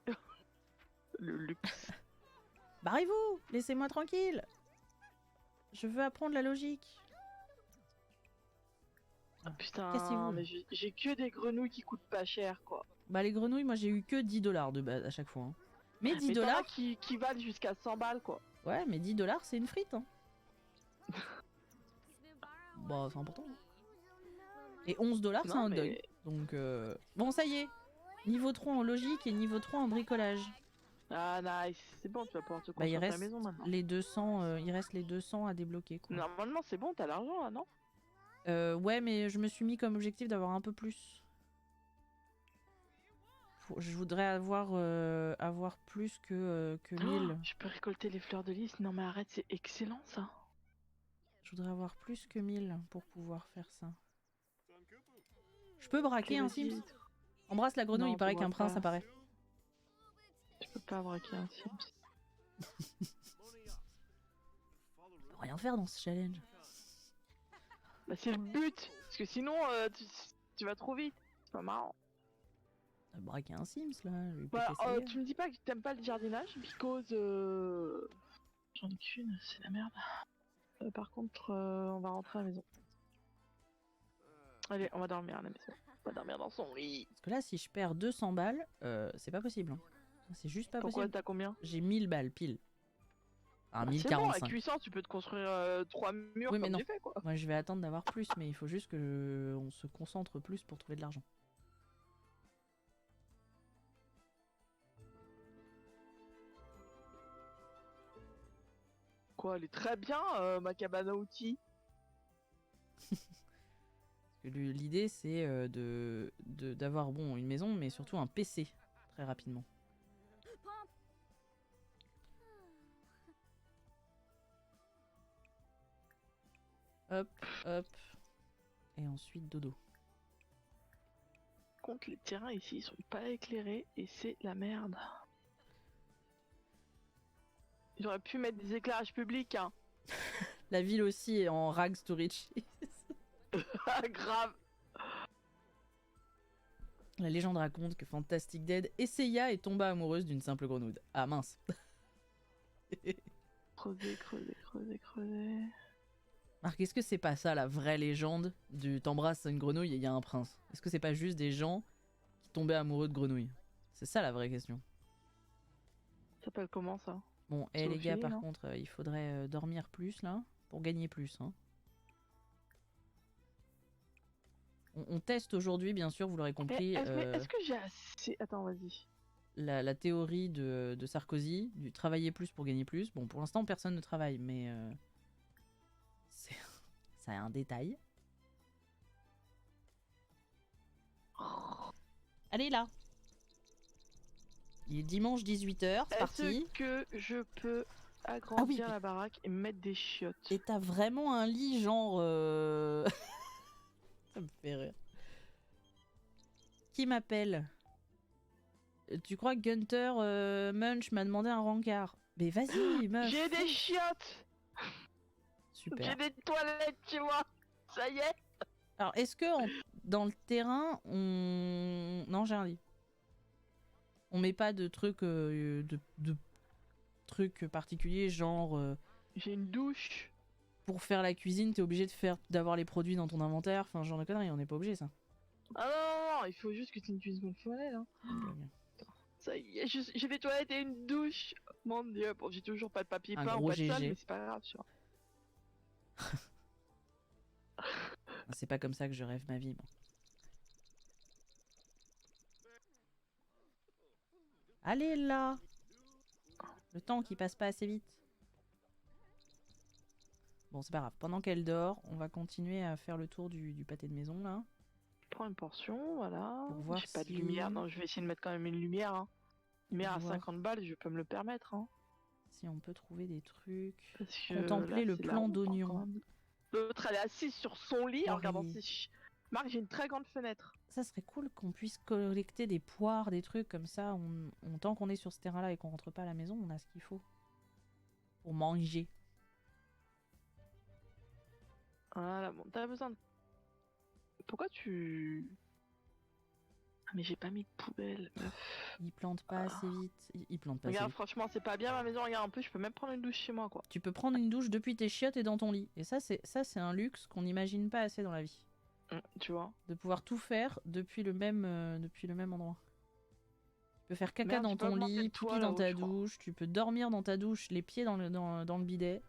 Le luxe. Barrez-vous. Laissez-moi tranquille. Je veux apprendre la logique. Putain, Cassez-vous. mais j'ai que des grenouilles qui coûtent pas cher, quoi. Bah les grenouilles, moi j'ai eu que 10 $ de base à chaque fois. Hein. Mais 10 Mais t'en as $... qui valent jusqu'à 100 balles, quoi. Ouais, mais 10 $ c'est une frite. Hein. Bah c'est important. Hein. Et 11 $ c'est un dog. Donc bon, ça y est. Niveau 3 en logique et niveau 3 en bricolage. Ah nice, c'est bon, tu vas pouvoir te Bah il construire ta reste maison maintenant. les 200, il reste les 200 à débloquer quoi. Normalement c'est bon, t'as l'argent là, non? Ouais, mais je me suis mis comme objectif d'avoir un peu plus. Je voudrais avoir plus que 1000. Je peux récolter les fleurs de lys. Non mais arrête, c'est excellent ça. Je voudrais avoir plus que 1000 pour pouvoir faire ça. Je peux braquer un Sims? Embrasse la grenouille, Non, il paraît tu qu'un pourras prince pas. apparaît. Tu peux pas braquer un Sims. On peut rien faire dans ce challenge. Bah c'est le but, parce que sinon tu vas trop vite. C'est pas marrant. Braquer un Sims là. Je vais Bah peut-être essayer. tu me dis pas que t'aimes pas le jardinage, because j'en ai qu'une, c'est la merde. Par contre, on va rentrer à la maison. Allez, on va dormir à la maison. On va dormir dans son lit. Parce que là, si je perds 200 balles, c'est pas possible. Hein. C'est juste pas Pourquoi possible. t'as combien? J'ai 1000 balles pile. Ah, Bah, c'est bon, 1045. avec 800 tu peux te construire 3 murs Oui, mais comme non. j'ai fait quoi. Moi, je vais attendre d'avoir plus, mais il faut juste que on se concentre plus pour trouver de l'argent. Quoi, elle est très bien ma cabane à outils. L'idée, c'est d'avoir bon, une maison, mais surtout un PC très rapidement. Hop, hop. Et ensuite, dodo. Par contre, les terrains ici ils sont pas éclairés et c'est la merde. Ils auraient pu mettre des éclairages publics, hein. La ville aussi est en rags to riches. Grave. La légende raconte que Fantastic Dead essaya et tomba amoureuse d'une simple grenouille. Ah mince. Creuser. Marc, est-ce que c'est pas ça la vraie légende du t'embrasses une grenouille et il y a un prince? Est-ce que c'est pas juste des gens qui tombaient amoureux de grenouilles? C'est ça la vraie question. Ça s'appelle comment ça? Bon, C'est les gars, Ophélie, par non? contre, il faudrait dormir plus là pour gagner plus. Hein. On teste aujourd'hui, bien sûr, vous l'aurez compris, Est-ce que j'ai assez... Attends, vas-y. la théorie de Sarkozy, du travailler plus pour gagner plus. Bon, pour l'instant, personne ne travaille, mais ça a un détail. Allez là. Il est dimanche 18h, c'est parti. Est-ce que je peux agrandir la baraque et mettre des chiottes? Et t'as vraiment un lit genre... Ça me fait rire. Qui m'appelle? Tu crois que Gunther Munch m'a demandé un rencard? Mais vas-y, meuf. J'ai des chiottes! Super. J'ai des toilettes, tu vois! Ça y est! Alors, est-ce que dans le terrain, on... Non, j'ai un lit. On met pas de trucs, de trucs particuliers, genre... J'ai une douche. Pour faire la cuisine, t'es obligé d'avoir les produits dans ton inventaire. Enfin, genre de conneries, on n'est pas obligé, ça. Ah non, il faut juste que tu utilises mon toilette. Hein. Ça y est, j'ai des toilettes et une douche. Mon dieu, bon, j'ai toujours pas de papier Un peint ou gros pas de salle, GG. mais c'est pas grave, tu vois. C'est pas comme ça que je rêve ma vie, moi. Allez là! Le temps qui passe pas assez vite. Bon, c'est pas grave. Pendant qu'elle dort, on va continuer à faire le tour du pâté de maison, là. Je prends une portion, voilà. Pour voir J'ai pas de si- lumière, non, je vais essayer de mettre quand même une lumière. Hein. Lumière à Pour voir. 50 balles, je peux me le permettre. Hein. Si on peut trouver des trucs. Parce que Contempler là, le c'est plan la honte, hein, d'oignon. quand même. L'autre, elle est assise sur son lit en regardant Horrible. ses... Marc, j'ai une très grande fenêtre. Ça serait cool qu'on puisse collecter des poires, des trucs comme ça. Tant qu'on est sur ce terrain-là et qu'on rentre pas à la maison, on a ce qu'il faut. Pour manger. Voilà, bon, t'as besoin de... Pourquoi tu... Ah, mais j'ai pas mis de poubelle, meuf. Il plante pas assez vite. Il plante pas assez Regarde, vite. franchement, c'est pas bien ma maison, regarde un peu, je peux même prendre une douche chez moi, quoi. Tu peux prendre une douche depuis tes chiottes et dans ton lit. Et ça, c'est un luxe qu'on n'imagine pas assez dans la vie. Tu vois. De pouvoir tout faire depuis le même endroit. Tu peux faire caca Merde, dans tu peux ton augmenter lit, le toit, pipi dans là-haut, ta je crois. douche, tu peux dormir dans ta douche, les pieds dans le bidet.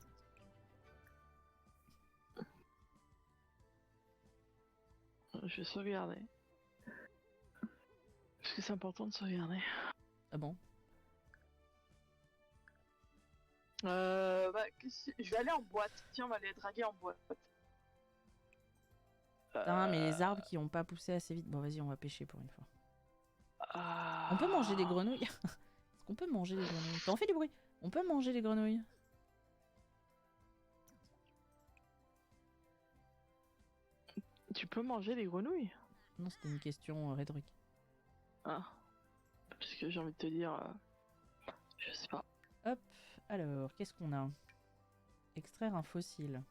Je vais sauvegarder. Parce que c'est important de sauvegarder. Ah bon? Je vais aller en boîte. Tiens, on va aller draguer en boîte. Putain, mais les arbres qui ont pas poussé assez vite. Bon, vas-y, on va pêcher pour une fois. Ah. On peut manger des grenouilles? Est-ce qu'on peut manger des grenouilles? T'en fais du bruit. On peut manger des grenouilles? Tu peux manger les grenouilles? Non, c'était une question rhétorique. Ah. Parce que j'ai envie de te dire... Je sais pas. Hop, alors, qu'est-ce qu'on a? Extraire un fossile.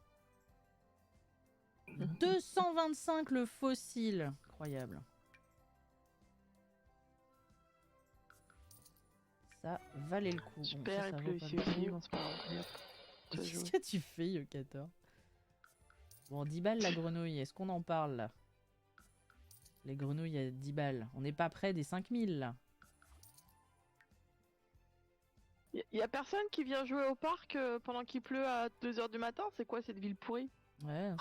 225 le fossile. Incroyable. Ça valait le coup. Super, ça il vaut pleut pas ici le aussi, coup. bon, c'est pas grave. Qu'est-ce que tu fais, Yokator? Bon, 10 balles la grenouille. Est-ce qu'on en parle là? Les grenouilles à 10 balles. On n'est pas près des 5000 là. Y a personne qui vient jouer au parc pendant qu'il pleut à 2h du matin? C'est quoi cette ville pourrie? Ouais,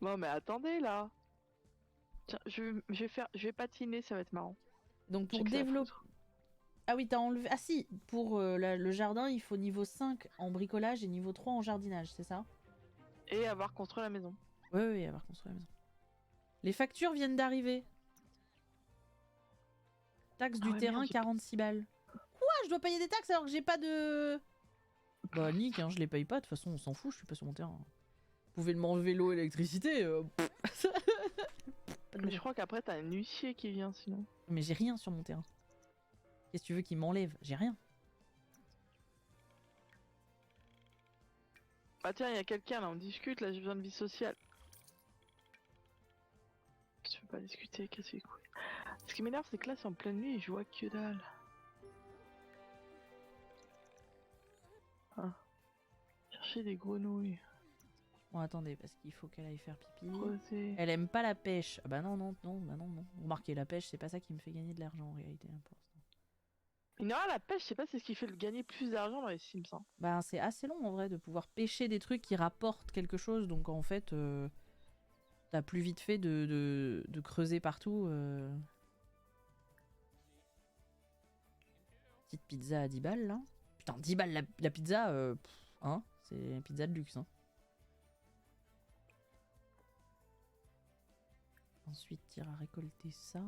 Non mais attendez là. Tiens, je vais patiner, ça va être marrant. donc pour développer... Ah oui, t'as enlevé... Ah si, pour le jardin, il faut niveau 5 en bricolage et niveau 3 en jardinage, c'est ça? Et avoir construit la maison. Oui, avoir construit la maison. Les factures viennent d'arriver. Taxe du terrain, merde, 46 balles. Quoi? Je dois payer des taxes alors que j'ai pas de... Bah nique, hein, je les paye pas, de toute façon on s'en fout, je suis pas sur mon terrain. Vous pouvez m'enlever l'eau et l'électricité. Mais je crois qu'après t'as un huissier qui vient sinon. Mais j'ai rien sur mon terrain. Qu'est-ce que tu veux qu'il m'enlève? J'ai rien. Bah tiens, il y a quelqu'un là, on discute, là j'ai besoin de vie sociale. Je peux pas discuter, qu'est-ce que c'est cool. Ce qui m'énerve c'est que là c'est en pleine nuit et je vois que dalle. Ah. chercher des grenouilles. Bon, attendez, parce qu'il faut qu'elle aille faire pipi. Creuser. Elle aime pas la pêche. Ah bah non, non, non, bah non, non. Remarquez, la pêche, c'est pas ça qui me fait gagner de l'argent en réalité, hein, pour l'instant. Il y aura la pêche, je sais pas, c'est ce qui fait gagner plus d'argent dans les Sims. Hein. Bah, c'est assez long en vrai de pouvoir pêcher des trucs qui rapportent quelque chose. Donc en fait, t'as plus vite fait de creuser partout. Petite pizza à 10 balles là. Putain, 10 balles la pizza, hein, c'est une pizza de luxe. Hein. Ensuite, tire à récolter ça.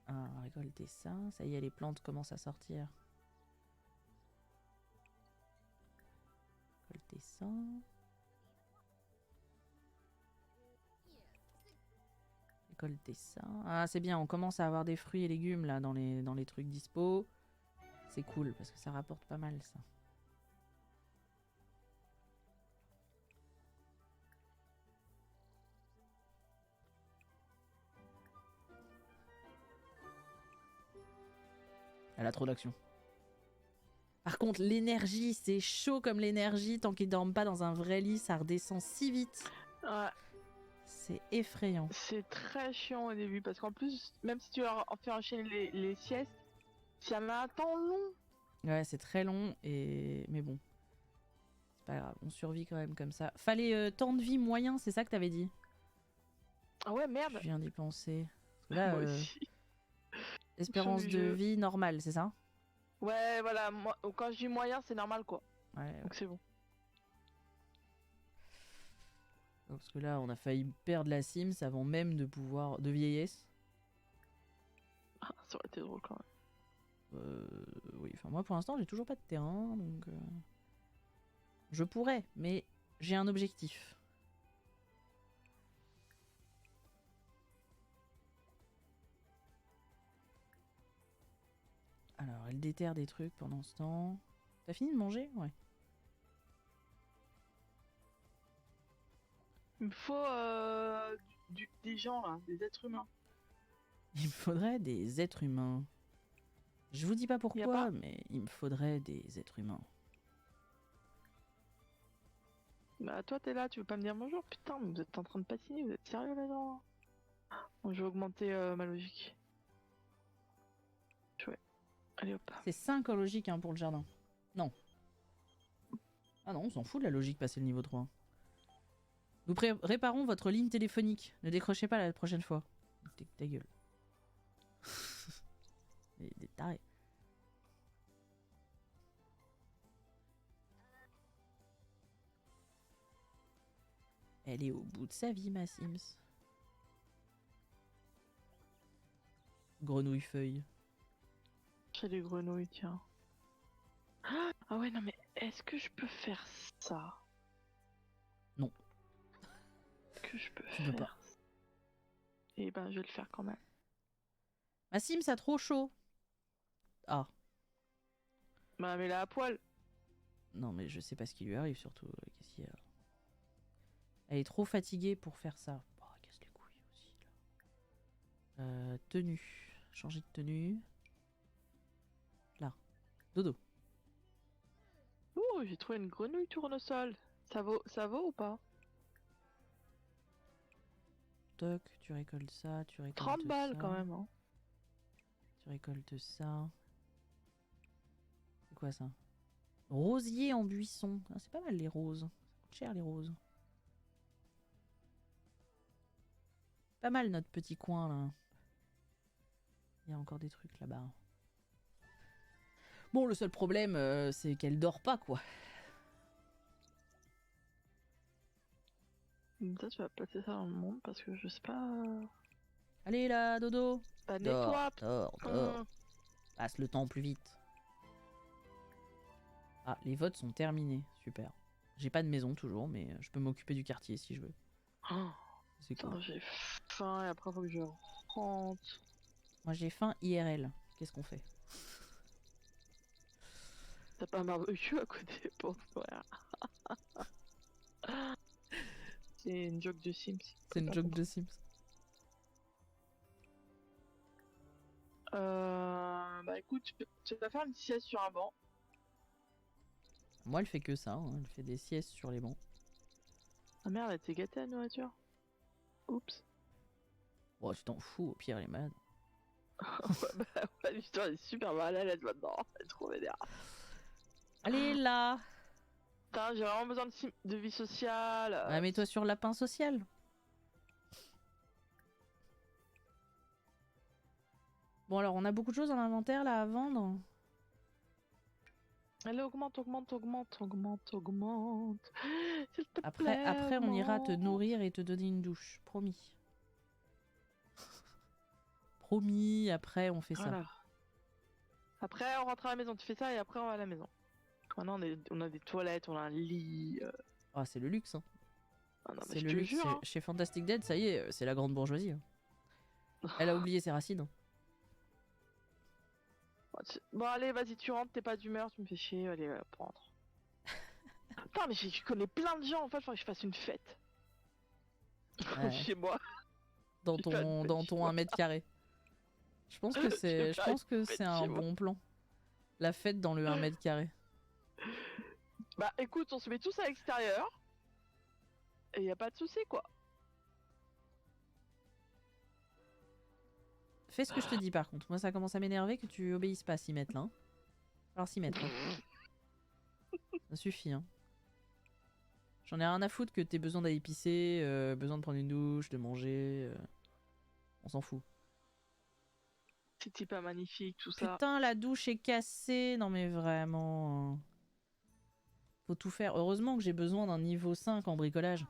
Ah, récolter ça. Ça y est, les plantes commencent à sortir. Récolter ça. Récolter ça. Ah, c'est bien, on commence à avoir des fruits et légumes là dans les trucs dispo. C'est cool parce que ça rapporte pas mal ça. Elle a trop d'action. Par contre, l'énergie, c'est chaud comme l'énergie. Tant qu'ils dorment pas dans un vrai lit, ça redescend si vite. Ouais. C'est effrayant. C'est très chiant au début parce qu'en plus, même si tu leur en fais enchaîner les siestes, ça met un temps long. Ouais, c'est très long et mais bon. C'est pas grave, on survit quand même comme ça. Fallait temps de vie moyen, c'est ça que t'avais dit? Ah ouais, merde. Je viens d'y penser. Parce que là, Moi aussi. espérance Sur le de jeu. vie normale, c'est ça? Ouais, voilà. Moi, quand je dis moyen, c'est normal quoi. Ouais. Donc c'est bon. Parce que là, on a failli perdre la Sims avant même de pouvoir de vieillesse. Ah, ça aurait été drôle quand même. Oui, enfin moi pour l'instant j'ai toujours pas de terrain, donc je pourrais, mais j'ai un objectif. Alors, elle déterre des trucs pendant ce temps. T'as fini de manger? Ouais. Il me faut des gens là, des êtres humains. Il me faudrait des êtres humains. Je vous dis pas pourquoi, pas mais il me faudrait des êtres humains. Bah toi t'es là, tu veux pas me dire bonjour? Putain, mais vous êtes en train de patiner, vous êtes sérieux là-dedans? Bon, je vais augmenter ma logique. Chouette. Allez hop. C'est 5 en logique hein, pour le jardin. Non. Ah non, on s'en fout de la logique passer le niveau 3. Nous réparons votre ligne téléphonique. Ne décrochez pas la prochaine fois. Ta gueule. Des tarés. Elle est au bout de sa vie, ma Sims. Grenouille feuille. J'ai des grenouilles, tiens. Ah ouais, non mais est-ce que je peux faire ça? Non. Est-ce que je peux Tu peux faire pas. ça? Eh ben, je vais le faire quand même. Ma Sims a trop chaud. Ah. Bah, mais là à poil. Non, mais je sais pas ce qui lui arrive surtout. Qu'est-ce qu'il y a? Elle est trop fatiguée pour faire ça. Oh, casse les couilles aussi là. Tenue. Changer de tenue. Là. Dodo. Ouh, j'ai trouvé une grenouille tournesol. Ça vaut ou pas? Toc, tu récoltes ça, tu récoltes 30 balles ça. quand même. Hein. Tu récoltes ça. C'est quoi ça? Rosier en buisson. Ah, c'est pas mal les roses. Ça coûte cher les roses. Pas mal notre petit coin là. Il y a encore des trucs là-bas. Bon, le seul problème, c'est qu'elle dort pas quoi. Ça, tu vas placer ça dans le monde parce que je sais pas. Allez là, dodo. Bah, Dors, nettoie. dors, dors. Passe le temps plus vite. Ah, les votes sont terminés. Super. J'ai pas de maison toujours, mais je peux m'occuper du quartier si je veux. Oh, C'est cool. j'ai faim et après faut que je rentre. Moi j'ai faim IRL. Qu'est-ce qu'on fait? T'as pas un barbecue à côté pour toi. C'est une joke de Sims. C'est une joke de Sims. Bah écoute, tu vas faire une sieste sur un banc. Moi, elle fait que ça, hein. Elle fait des siestes sur les bancs. Ah merde, elle t'est gâtée la nourriture. Oups. Bon, tu t'en fous, au pire, elle est malade. Ouais, putain, elle est super mal à l'aise maintenant. Elle est trop vénère. Allez, là! Putain, j'ai vraiment besoin de vie sociale. Ah, mets-toi sur lapin social. Bon, alors, on a beaucoup de choses dans l'inventaire, là, à vendre. Allez, augmente. S'il te Après, plaît, après on ira te augmente. nourrir et te donner une douche. Promis. Promis, après, on fait ça. Voilà. Après, on rentre à la maison. Tu fais ça et après, on va à la maison. Maintenant, on a des toilettes, on a un lit. Ah, c'est le luxe, hein. Ah non, mais C'est je le te luxe. jure. Hein. Chez Fantastic Dead, ça y est, c'est la grande bourgeoisie, hein. Elle a oublié ses racines. Bon, allez, vas-y, tu rentres, t'es pas d'humeur, tu me fais chier. Allez, rentre. Putain, mais je connais plein de gens. En fait, il faudrait que je fasse une fête. Ouais. Chez moi. Dans Je vais faire une fête ton chez moi. 1 mètre carré. Je pense que Je vais je faire pense une que fête c'est un chez moi. bon plan. La fête dans le 1 mètre carré. Bah écoute, on se met tous à l'extérieur. Et y a pas de souci quoi. Fais ce que je te dis par contre. Moi, ça commence à m'énerver que tu obéisses pas à s'y mettre là, hein. Alors s'y mettre, hein. Ça suffit, hein. J'en ai rien à foutre que t'aies besoin d'aller pisser, besoin de prendre une douche, de manger. On s'en fout. C'était pas magnifique tout ça. Putain, la douche est cassée. Non mais vraiment. Faut tout faire. Heureusement que j'ai besoin d'un niveau 5 en bricolage.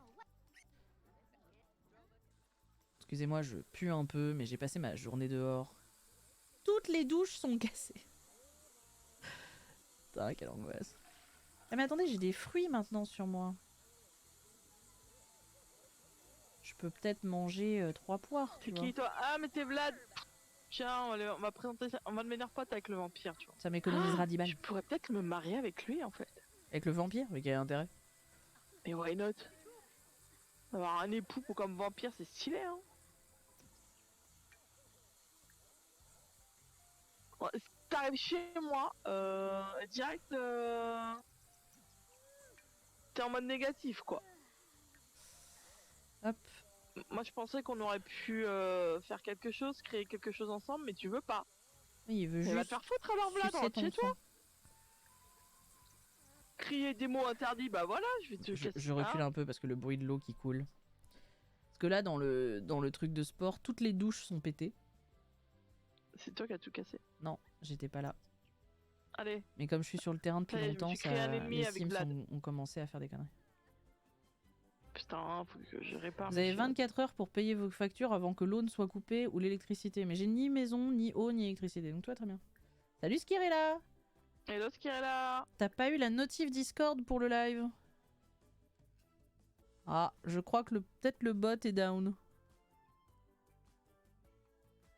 Excusez-moi, je pue un peu, mais j'ai passé ma journée dehors. Toutes les douches sont cassées. Putain, quelle angoisse. Ah mais attendez, j'ai des fruits maintenant sur moi. Je peux peut-être manger 3 poires, tu C'est vois. qui toi? Ah mais t'es Vlad. Tiens, on va présenter ça. On va devenir pote avec le vampire, tu vois. Ça m'économisera 10 balles. Je pourrais peut-être me marier avec lui en fait. Avec le vampire? Mais quel intérêt? Mais why not? Avoir un époux comme vampire, c'est stylé hein. Ouais, si t'arrives chez moi, direct, t'es en mode négatif quoi. Hop. Moi je pensais qu'on aurait pu faire quelque chose, créer quelque chose ensemble, mais tu veux pas. Oui, il veut Mais va te juste faire foutre alors Vlad, sucer rentre ton chez toi. sang. Crier des mots interdits, bah voilà, je vais te casser. Je recule un peu parce que le bruit de l'eau qui coule. Parce que là, dans le truc de sport, toutes les douches sont pétées. C'est toi qui as tout cassé. Non, j'étais pas là. Allez, Mais comme je suis sur le terrain depuis ça y est, je me longtemps, suis créé un ennemi les avec Sims Vlad. ont commencé à faire des conneries. Putain, faut que je répare. Vous mes avez chiottes. 24 heures pour payer vos factures avant que l'eau ne soit coupée ou l'électricité. Mais j'ai ni maison, ni eau, ni électricité. Donc toi, très bien. Salut Skirella! Hello Skirella. T'as pas eu la notif Discord pour le live? Ah, je crois que peut-être le bot est down.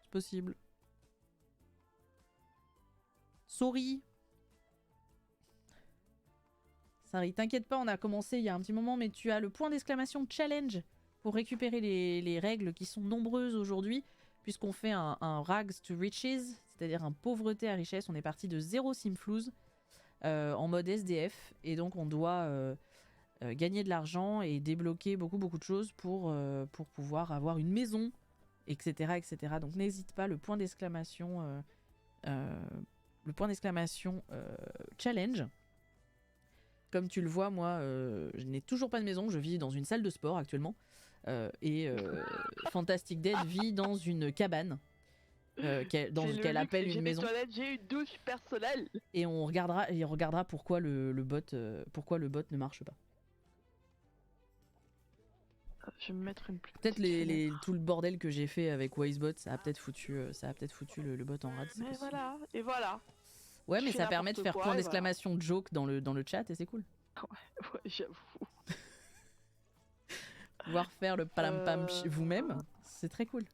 C'est possible. Sorry. Sorry, t'inquiète pas, on a commencé il y a un petit moment, mais tu as le point d'exclamation challenge pour récupérer les règles qui sont nombreuses aujourd'hui, puisqu'on fait un rags to riches, c'est-à-dire un pauvreté à richesse. On est parti de 0 simflouz en mode SDF, et donc on doit gagner de l'argent et débloquer beaucoup de choses pour pouvoir avoir une maison, etc. etc. Donc n'hésite pas, le point d'exclamation challenge. Comme tu le vois, moi, je n'ai toujours pas de maison. Je vis dans une salle de sport actuellement. Et Fantastic Dead vit dans une cabane qu'elle appelle une maison. J'ai des toilettes, j'ai une douche personnelle. Et on regardera pourquoi le bot ne marche pas. Je vais me mettre une plus Peut-être petite tout le bordel que j'ai fait avec Wisebot, ça a peut-être foutu le bot en rade. Mais voilà, et voilà. Ouais, Tu mais fais ça permet de n'importe faire quoi, point et d'exclamation joke dans le chat et c'est cool. Ouais, j'avoue. Pouvoir faire le palampam vous-même, c'est très cool.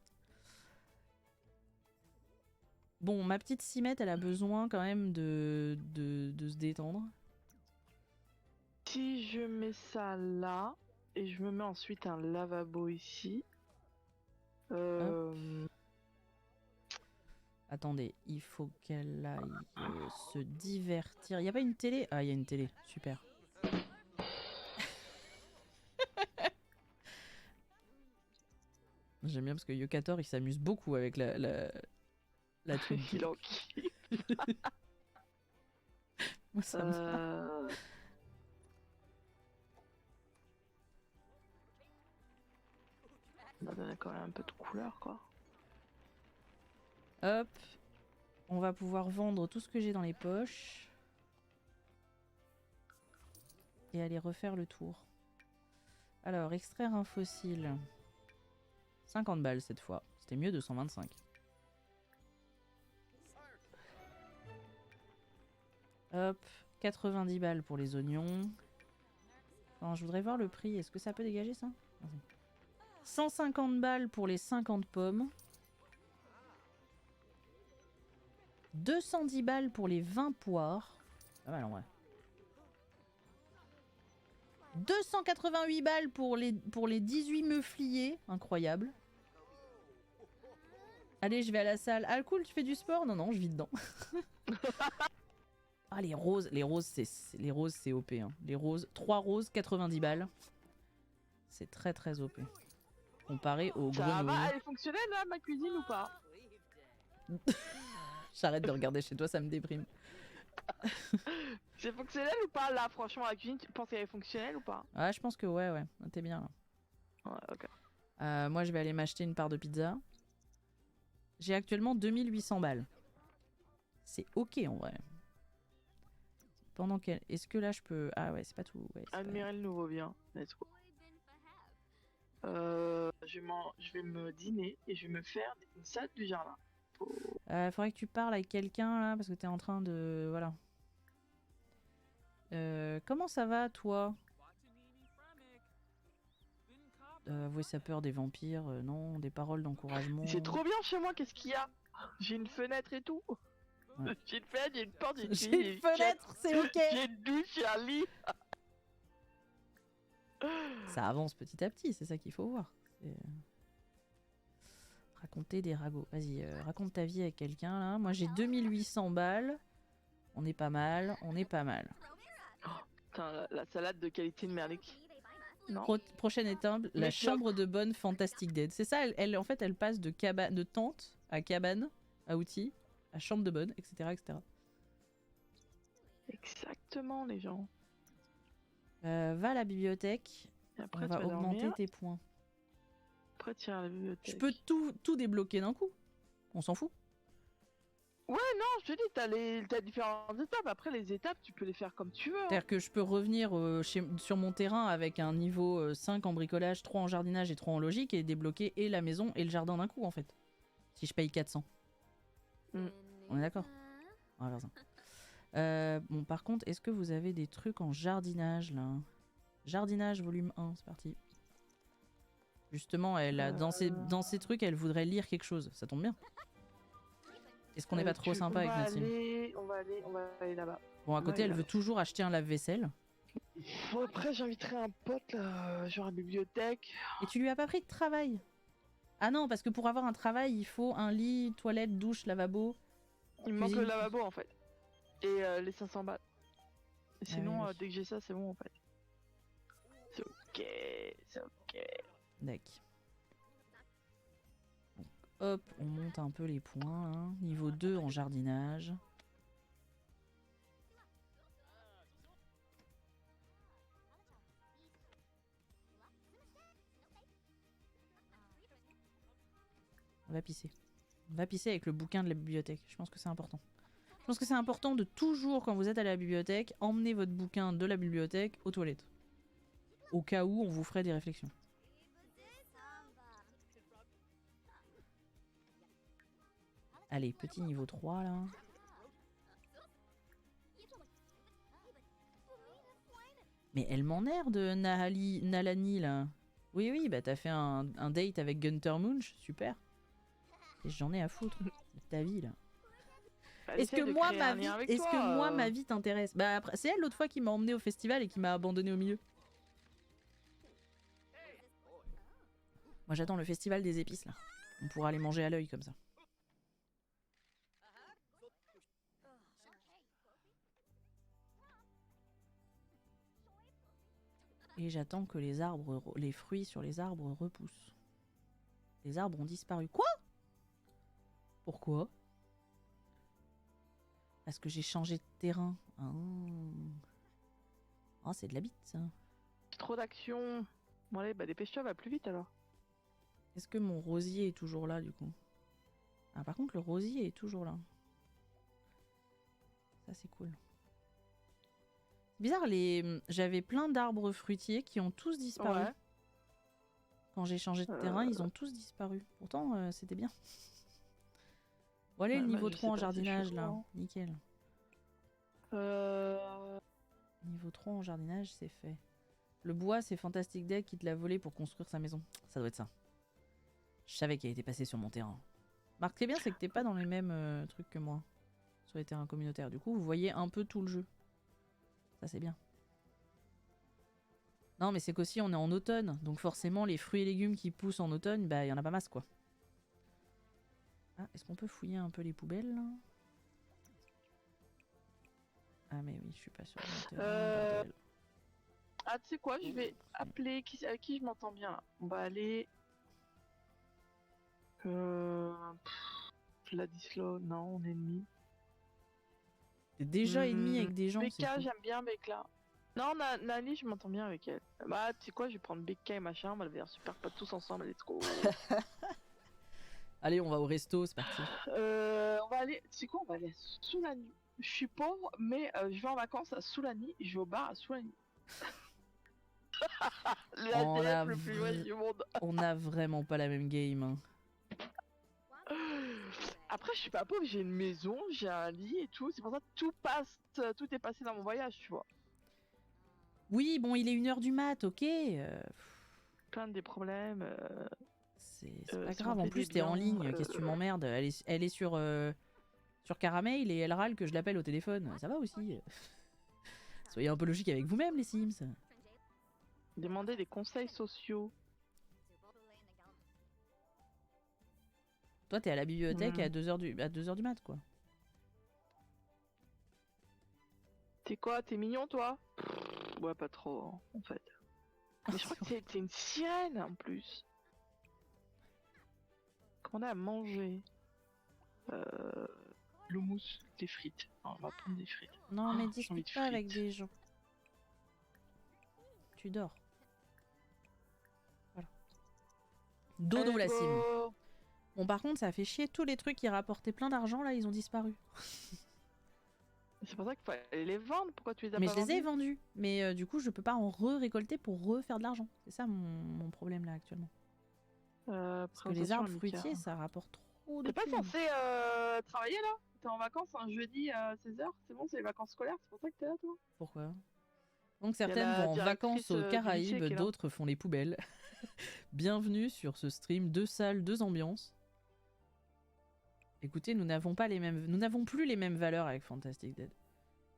Bon, ma petite Cimette, elle a besoin quand même de se détendre. Si je mets ça là, et je me mets ensuite un lavabo ici. Attendez, il faut qu'elle aille se divertir. Il y a pas une télé? Ah, il y a une télé. Super. J'aime bien parce que Yokator il s'amuse beaucoup avec la Twin Il Peaks. en kiffe. Moi, ça me va. On va donner quand même un peu de couleur, quoi. Hop. On va pouvoir vendre tout ce que j'ai dans les poches. Et aller refaire le tour. Alors, extraire un fossile. 50 balles cette fois. C'était mieux de 125. Hop. 90 balles pour les oignons. Non, je voudrais voir le prix. Est-ce que ça peut dégager ça? Vas-y. 150 balles pour les 50 pommes. 210 balles pour les 20 poires. Pas mal en vrai. 288 balles pour les 18 meufliers. Incroyable. Allez, je vais à la salle. Ah cool, tu fais du sport? Non, non, je vis dedans. Ah, les roses c'est OP. Hein. Les roses, 3 roses, 90 balles. C'est très très OP. Comparé aux Ça grenouilles. va, elle est fonctionnelle là, ma cuisine ou pas? J'arrête de regarder chez toi, ça me déprime. C'est fonctionnel ou pas là, franchement, la cuisine, tu penses qu'elle est fonctionnelle ou pas? Ah, je pense que ouais. T'es bien là. Ouais, ok. Moi, je vais aller m'acheter une part de pizza. J'ai actuellement 2800 balles. C'est ok en vrai. Pendant qu'elle... Est-ce que là, je peux... Ah ouais, c'est pas tout. Ouais, Admirer le nouveau bien. Let's go. Je vais me dîner et je vais me faire une salade du jardin. faudrait que tu parles avec quelqu'un là, parce que t'es en train de... Voilà. Comment ça va, toi? Avouer sa peur des vampires, non. Des paroles d'encouragement. C'est trop bien chez moi, qu'est-ce qu'il y a? J'ai une fenêtre et tout. Ouais. J'ai une fenêtre, j'ai une porte, j'ai une J'ai cuisine, une fenêtre, c'est ok. J'ai une douche, j'ai un lit. Ça avance petit à petit, c'est ça qu'il faut voir. Raconter des ragots. Vas-y, raconte ta vie avec quelqu'un là. Moi j'ai 2800 balles. On est pas mal, on est pas mal. Putain, la salade de qualité de Merlick. Non. Prochaine étape, la Mais chambre de bonne Fantastic Dead. C'est ça, en fait, elle passe de tente à cabane, à outils, à chambre de bonne, etc. etc. Exactement, les gens. Va à la bibliothèque. Et après, On va tu vas augmenter dormir. tes points. Après, tu iras à la bibliothèque. Je peux tout débloquer d'un coup. On s'en fout. Ouais, non, je te dis, t'as différentes étapes. Après, les étapes, tu peux les faire comme tu veux. Hein. C'est-à-dire que je peux revenir sur mon terrain avec un niveau 5 en bricolage, 3 en jardinage et 3 en logique et débloquer et la maison et le jardin d'un coup en fait. Si je paye 400. On est d'accord? On va faire ça. Bon, par contre, est-ce que vous avez des trucs en jardinage là? Jardinage volume 1, c'est parti. Justement, elle a, dans ses trucs, elle voudrait lire quelque chose. Ça tombe bien. Est-ce qu'on n'est pas trop sympa avec notre team? On va aller là-bas. Bon, à côté, elle veut toujours acheter un lave-vaisselle. Bon, après, j'inviterai un pote, là, genre à la bibliothèque. Et tu lui as pas pris de travail? Ah non, parce que pour avoir un travail, il faut un lit, toilette, douche, lavabo. Il me manque le lavabo, en fait. Et les 500 balles. Et sinon, oui. dès que j'ai ça, c'est bon, en fait. C'est ok, c'est ok. D'accord. Donc, hop, on monte un peu les points. Hein. Niveau 2 en jardinage. Va pisser. Va pisser avec le bouquin de la bibliothèque. Je pense que c'est important. Je pense que c'est important de toujours, quand vous êtes à la bibliothèque, emmener votre bouquin de la bibliothèque aux toilettes. Au cas où on vous ferait des réflexions. Allez, petit niveau 3 là. Mais elle m'emmerde Nalani là. Oui, bah t'as fait un date avec Gunter Munch, super. Et j'en ai à foutre de ta vie là. Est-ce que moi ma vie t'intéresse? Bah après, c'est elle l'autre fois qui m'a emmené au festival et qui m'a abandonné au milieu. Moi j'attends le festival des épices là. On pourra aller manger à l'œil comme ça. Et j'attends que les fruits sur les arbres repoussent. Les arbres ont disparu. Quoi? Pourquoi? Parce que j'ai changé de terrain. Ah, c'est de la bite, ça. Trop d'action. Bon allez, bah dépêche-toi, va plus vite alors. Est-ce que mon rosier est toujours là, du coup? Ah, par contre, le rosier est toujours là. Ça, c'est cool. C'est bizarre, j'avais plein d'arbres fruitiers qui ont tous disparu. Ouais. Quand j'ai changé de terrain, ils ont tous disparu. Pourtant, c'était bien. Voilà Ouais, le bah, niveau je 3 en sais pas, c'est jardinage, chelou, là. hein. Nickel. Niveau 3 en jardinage, c'est fait. Le bois, c'est Fantastic Deck qui te l'a volé pour construire sa maison. Ça doit être ça. Je savais qu'il était passé sur mon terrain. Marc, ce qui est bien, c'est que t'es pas dans les mêmes trucs que moi. Sur les terrains communautaires. Du coup, vous voyez un peu tout le jeu. Ça, c'est bien. Non, mais c'est qu'aussi, on est en automne. Donc forcément, les fruits et légumes qui poussent en automne, bah, il y en a pas masse, quoi. Ah, est-ce qu'on peut fouiller un peu les poubelles, là? Ah, mais oui, je suis pas sur le terrain, bordel. Ah, tu sais quoi, je vais appeler avec qui je m'entends bien là. On va aller. Vladislav, non, on est ennemis. T'es déjà ennemi avec des gens, c'est Becca, fou. j'aime bien Becca. Non, Nani, je m'entends bien avec elle. Bah, tu sais quoi, je vais prendre Becca et machin, on va devenir super potes tous ensemble, let's go. Allez, on va au resto, c'est parti. On va aller, tu sais quoi, on va aller à Soulani. Je suis pauvre, mais je vais en vacances à Soulani, je vais au bar à Soulani. On L'ADF le plus loin du monde. On a vraiment pas la même game, hein. Après, je suis pas pauvre, j'ai une maison, j'ai un lit et tout. C'est pour ça que tout est passé dans mon voyage, tu vois. Oui, bon, il est 1h du mat, ok. Plein de des problèmes. C'est pas si grave, on en fait plus des t'es en biens, ligne, qu'est-ce que tu m'emmerdes? Elle est sur Caramel et elle râle que je l'appelle au téléphone. Ça va aussi. Soyez un peu logique avec vous-même, les Sims. Demander des conseils sociaux. Toi, t'es à la bibliothèque Hmm. à 2h du mat, quoi. T'es quoi? T'es mignon, toi? Ouais, pas trop, hein, en fait. Mais je crois que t'es une sirène, en plus. Commander à manger. L'houmous, des frites. Non, on va prendre des frites. Non, mais J'ai envie discute de pas avec frites. des gens. Tu dors. Voilà. Dodo, la Let's Sim. go. Bon, par contre, ça fait chier. Tous les trucs qui rapportaient plein d'argent, là, ils ont disparu. C'est pour ça qu'il fallait les vendre. Pourquoi tu les as Mais pas je les ai vendus? vendus. Mais du coup, je peux pas en récolter pour refaire de l'argent. C'est ça mon problème, là, actuellement. Parce que les Présentation arbres amicale. fruitiers, ça rapporte trop de T'es pas thunes. censé travailler là? T'es en vacances un jeudi à 16h? C'est bon, c'est les vacances scolaires, c'est pour ça que t'es là toi? Pourquoi? Donc Y a certaines la vont en vacances directrice aux du lycée Caraïbes, qui est là. d'autres font les poubelles. Bienvenue sur ce stream 2 salles, 2 ambiances. Écoutez, nous n'avons plus les mêmes valeurs avec Fantastic Dead.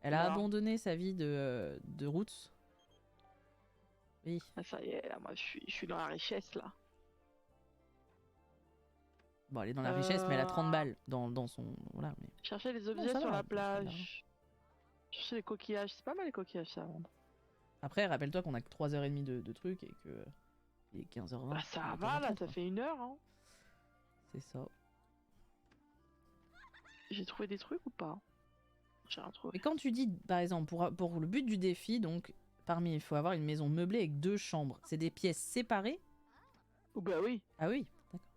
Elle a Non. abandonné sa vie de roots. Oui. Ah, ça y est, là, moi je suis dans la richesse là. Bon, elle est dans la richesse, mais elle a 30 balles dans son... Voilà, mais... Chercher les Non, objets ça sur va, la elle peut se faire de l'argent. plage. Chercher les coquillages, c'est pas mal les coquillages ça à vendre. Après, rappelle-toi qu'on a que 3h30 de trucs et que... Il est 15h20. Bah ça va là, ça fait 1 heure hein. C'est ça. J'ai trouvé des trucs ou pas? J'ai rien trouvé. Mais quand tu dis, par exemple, pour le but du défi, donc, il faut avoir une maison meublée avec 2 chambres. C'est des pièces séparées? Oh bah oui. Ah oui, d'accord.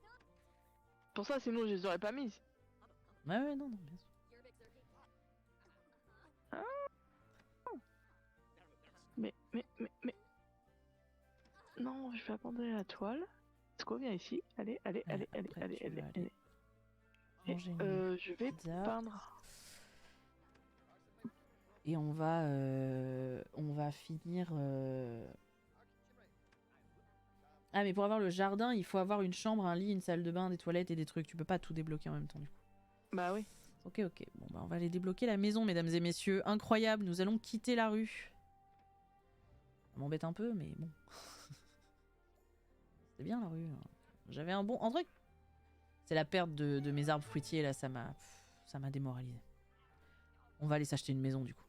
Pour ça sinon je les aurais pas mises. Ouais, ouais, non, bien sûr. Mais... Non, je vais abandonner la toile. Est-ce qu'on vient ici? Allez. Après, tu vas aller manger une Je vais pizza. peindre. Et on va finir... Ah, mais pour avoir le jardin, il faut avoir une chambre, un lit, une salle de bain, des toilettes et des trucs. Tu peux pas tout débloquer en même temps, du coup. Bah oui. Ok. Bon, bah, on va aller débloquer la maison, mesdames et messieurs. Incroyable, nous allons quitter la rue. Ça m'embête un peu, mais bon. C'est bien la rue. Hein. J'avais un bon... En truc. C'est la perte de mes arbres fruitiers, là, ça m'a démoralisé. On va aller s'acheter une maison, du coup.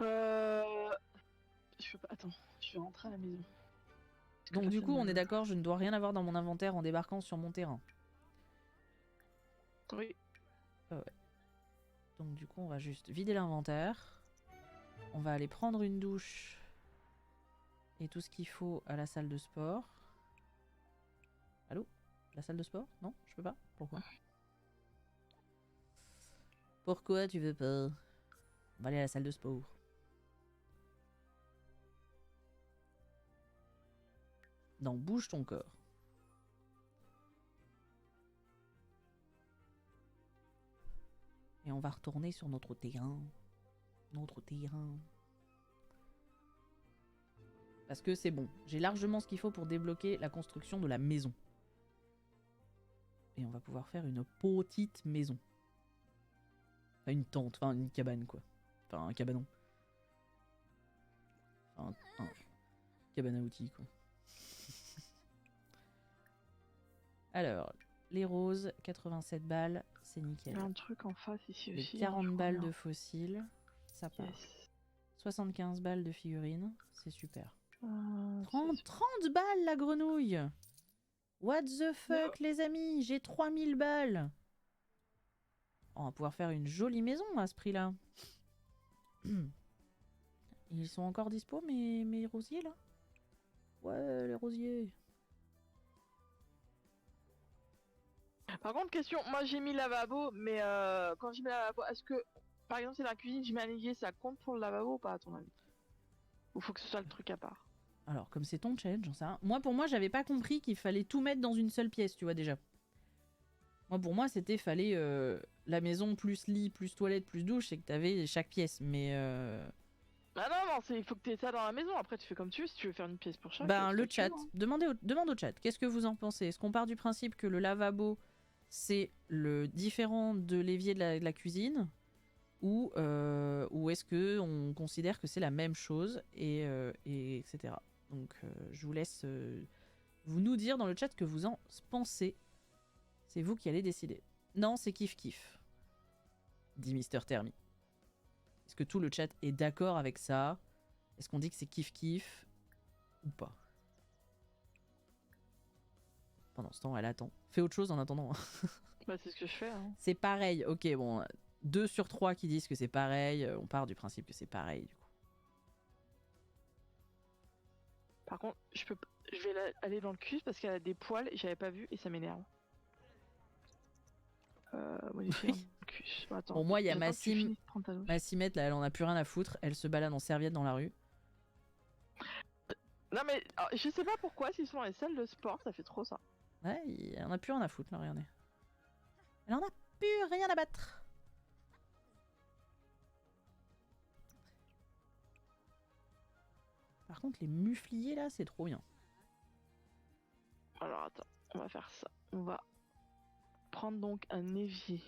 Je peux pas. Attends, je vais rentrer à la maison. Parce que Donc là, du ça coup, on me- est d'accord, je ne dois rien avoir dans mon inventaire en débarquant sur mon terrain. Oui. Donc du coup, on va juste vider l'inventaire. On va aller prendre une douche et tout ce qu'il faut à la salle de sport. Allô? La salle de sport? Non, je peux pas? Pourquoi? Pourquoi tu veux pas? On va aller à la salle de sport. Non, bouge ton corps. Et on va retourner sur notre terrain. Notre terrain. Parce que c'est bon. J'ai largement ce qu'il faut pour débloquer la construction de la maison. Et on va pouvoir faire une petite maison. Enfin, une tente, enfin une cabane quoi. Enfin un cabanon. Enfin un cabane à outils quoi. Alors, les roses, 87 balles, c'est Il nickel. y a un truc en face ici Les aussi. 40 je crois balles bien. de fossiles, ça part. Yes. 75 balles de figurines, c'est super. Euh, 30 balles la grenouille. What the fuck les amis, j'ai 3000 balles. On va pouvoir faire une jolie maison à ce prix-là. Ils sont encore dispo mes rosiers là? Ouais, les rosiers. Par contre, question, moi j'ai mis lavabo, mais quand j'ai mis lavabo, est-ce que, par exemple, c'est la cuisine, je mets un évier, ça compte pour le lavabo ou pas à ton avis? Ou faut que ce soit le truc à part? Alors, comme c'est ton challenge, j'en sais rien. Moi, pour moi, j'avais pas compris qu'il fallait tout mettre dans une seule pièce, tu vois, déjà. Moi, pour moi, c'était fallait la maison plus lit, plus toilette, plus douche, et que t'avais chaque pièce. Mais Ah non, non, il faut que tu aies ça dans la maison, après tu fais comme tu veux, si tu veux faire une pièce pour chaque. ben, c'est le toi qui veux, chat, hein. demande au chat, qu'est-ce que vous en pensez? Est-ce qu'on part du principe que le lavabo, c'est le différent de l'évier de la cuisine? Ou est-ce que on considère que c'est la même chose, et etc. Donc, je vous laisse vous nous dire dans le chat ce que vous en pensez. C'est vous qui allez décider. Non, c'est kiff kiff, dit Mister Thermi. Est-ce que tout le chat est d'accord avec ça? Est-ce qu'on dit que c'est kiff kiff ou pas? Pendant ce temps, elle attend. Fais autre chose en attendant. Bah, c'est ce que je fais, hein. C'est pareil. Ok, bon. 2 sur 3 qui disent que c'est pareil. On part du principe que c'est pareil, du coup. Par contre, je vais aller dans le cul parce qu'elle a des poils et j'avais pas vu et ça m'énerve. Modifier Oui. un cul. Attends, Bon, moi, il y a j'attends que tu Massim. finisses de prendre ta douche. Massimette, là, elle en a plus rien à foutre. Elle se balade en serviette dans la rue. Non mais je sais pas pourquoi, s'ils sont dans les salles de sport, ça fait trop ça. Ouais, elle en a plus rien à foutre, là, regardez. Elle en a plus rien à battre. Par contre, les mufliers, là, c'est trop bien. Alors attends, on va faire ça. On va prendre donc un évier.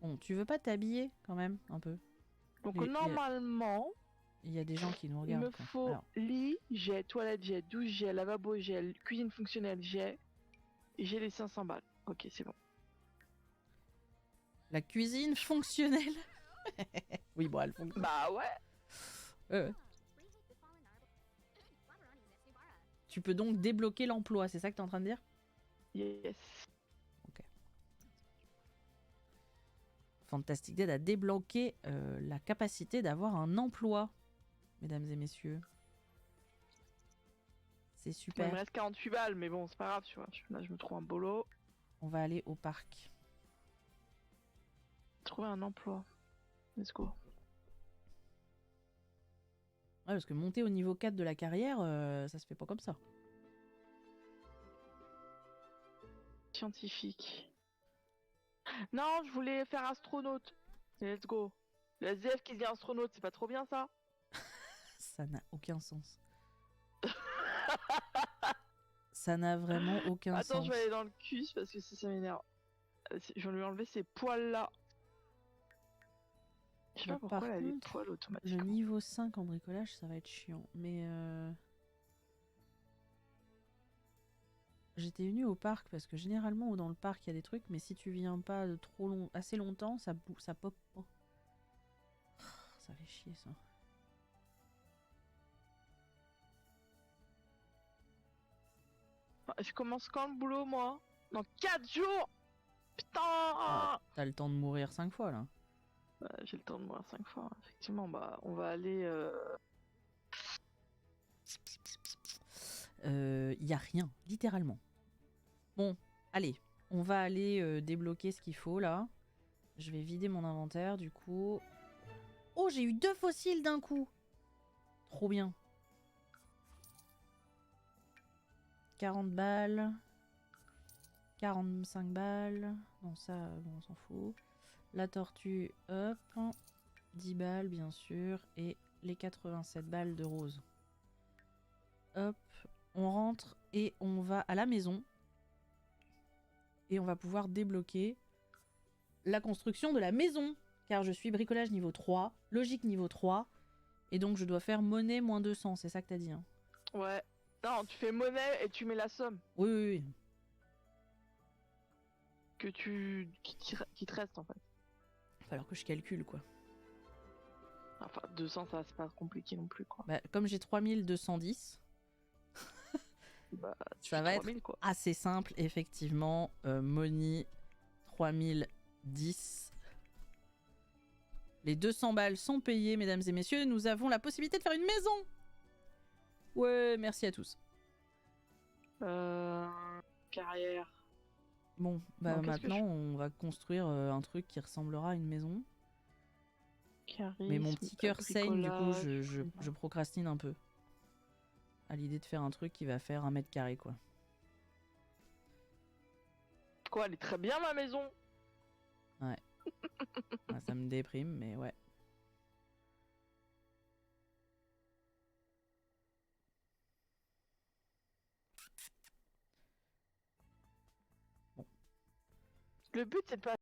Bon, tu veux pas t'habiller, quand même, un peu? Donc Les- normalement, Il y a des gens qui nous il regardent, me quoi. faut Alors, lit, j'ai toilette, j'ai douche, j'ai lavabo, j'ai cuisine fonctionnelle, j'ai et j'ai les 500 balles. Ok, c'est bon. la cuisine fonctionnelle. Oui, bon, elle fonctionne. Bah ouais. Ouais. Tu peux donc débloquer l'emploi, c'est ça que t'es en train de dire? Yes. Fantastic Dead a débloqué la capacité d'avoir un emploi, mesdames et messieurs. C'est Bon, super. il me reste 48 balles, mais bon, c'est pas grave, tu vois. Là, je me trouve un boulot. On va aller au parc. Trouver un emploi. Let's go. Ouais, parce que monter au niveau 4 de la carrière, ça se fait pas comme ça. Scientifique. Non, je voulais faire astronaute. Let's go. Le SDF qui devient astronaute, c'est pas trop bien ça? Ça n'a aucun sens. Ça n'a vraiment aucun Attends, sens. je vais aller dans le cul parce que ça m'énerve. Je vais lui enlever ces poils là. Je sais pas pourquoi Par elle a des contre, poils le automatiquement. niveau 5 en bricolage, ça va être chiant. Mais j'étais venue au parc parce que généralement dans le parc il y a des trucs, mais si tu viens pas de assez longtemps, ça pop pas. Ça fait chier ça. Je commence quand le boulot, moi? Dans 4 jours. Putain. Ah, t'as le temps de mourir 5 fois là. J'ai le temps de mourir 5 fois. Effectivement, bah, on va aller. Y a rien, littéralement. Bon, allez, on va aller débloquer ce qu'il faut là. Je vais vider mon inventaire du coup. Oh, j'ai eu 2 fossiles d'un coup. Trop bien. 40 balles. 45 balles. Non, ça, bon, on s'en fout. La tortue, hop. 10 balles, bien sûr. Et les 87 balles de rose. Hop. On rentre et on va à la maison. Et on va pouvoir débloquer la construction de la maison. Car je suis bricolage niveau 3, logique niveau 3. Et donc je dois faire monnaie moins 200, c'est ça que t'as dit, hein? Ouais. Non, tu fais monnaie et tu mets la somme Oui, oui, oui. qui te reste en fait. Il va falloir que je calcule, quoi. Enfin, 200, ça c'est pas compliqué non plus, quoi. Bah, comme j'ai 3210, Bah, tu ça fais va 3000, être quoi. assez simple, effectivement. Money 3010. Les 200 balles sont payées, mesdames et messieurs. Nous avons la possibilité de faire une maison. Ouais, merci à tous. Carrière. Bon, bah Non, qu'est-ce que maintenant, on va construire un truc qui ressemblera à une maison. Mais mon Charisme, petit cœur saigne, du coup, bricolage. je procrastine un peu. À l'idée de faire un truc qui va faire 1 mètre carré, quoi. Quoi, elle est très bien ma maison. Ouais. Ouais, ça me déprime, mais ouais. Le but c'est de pas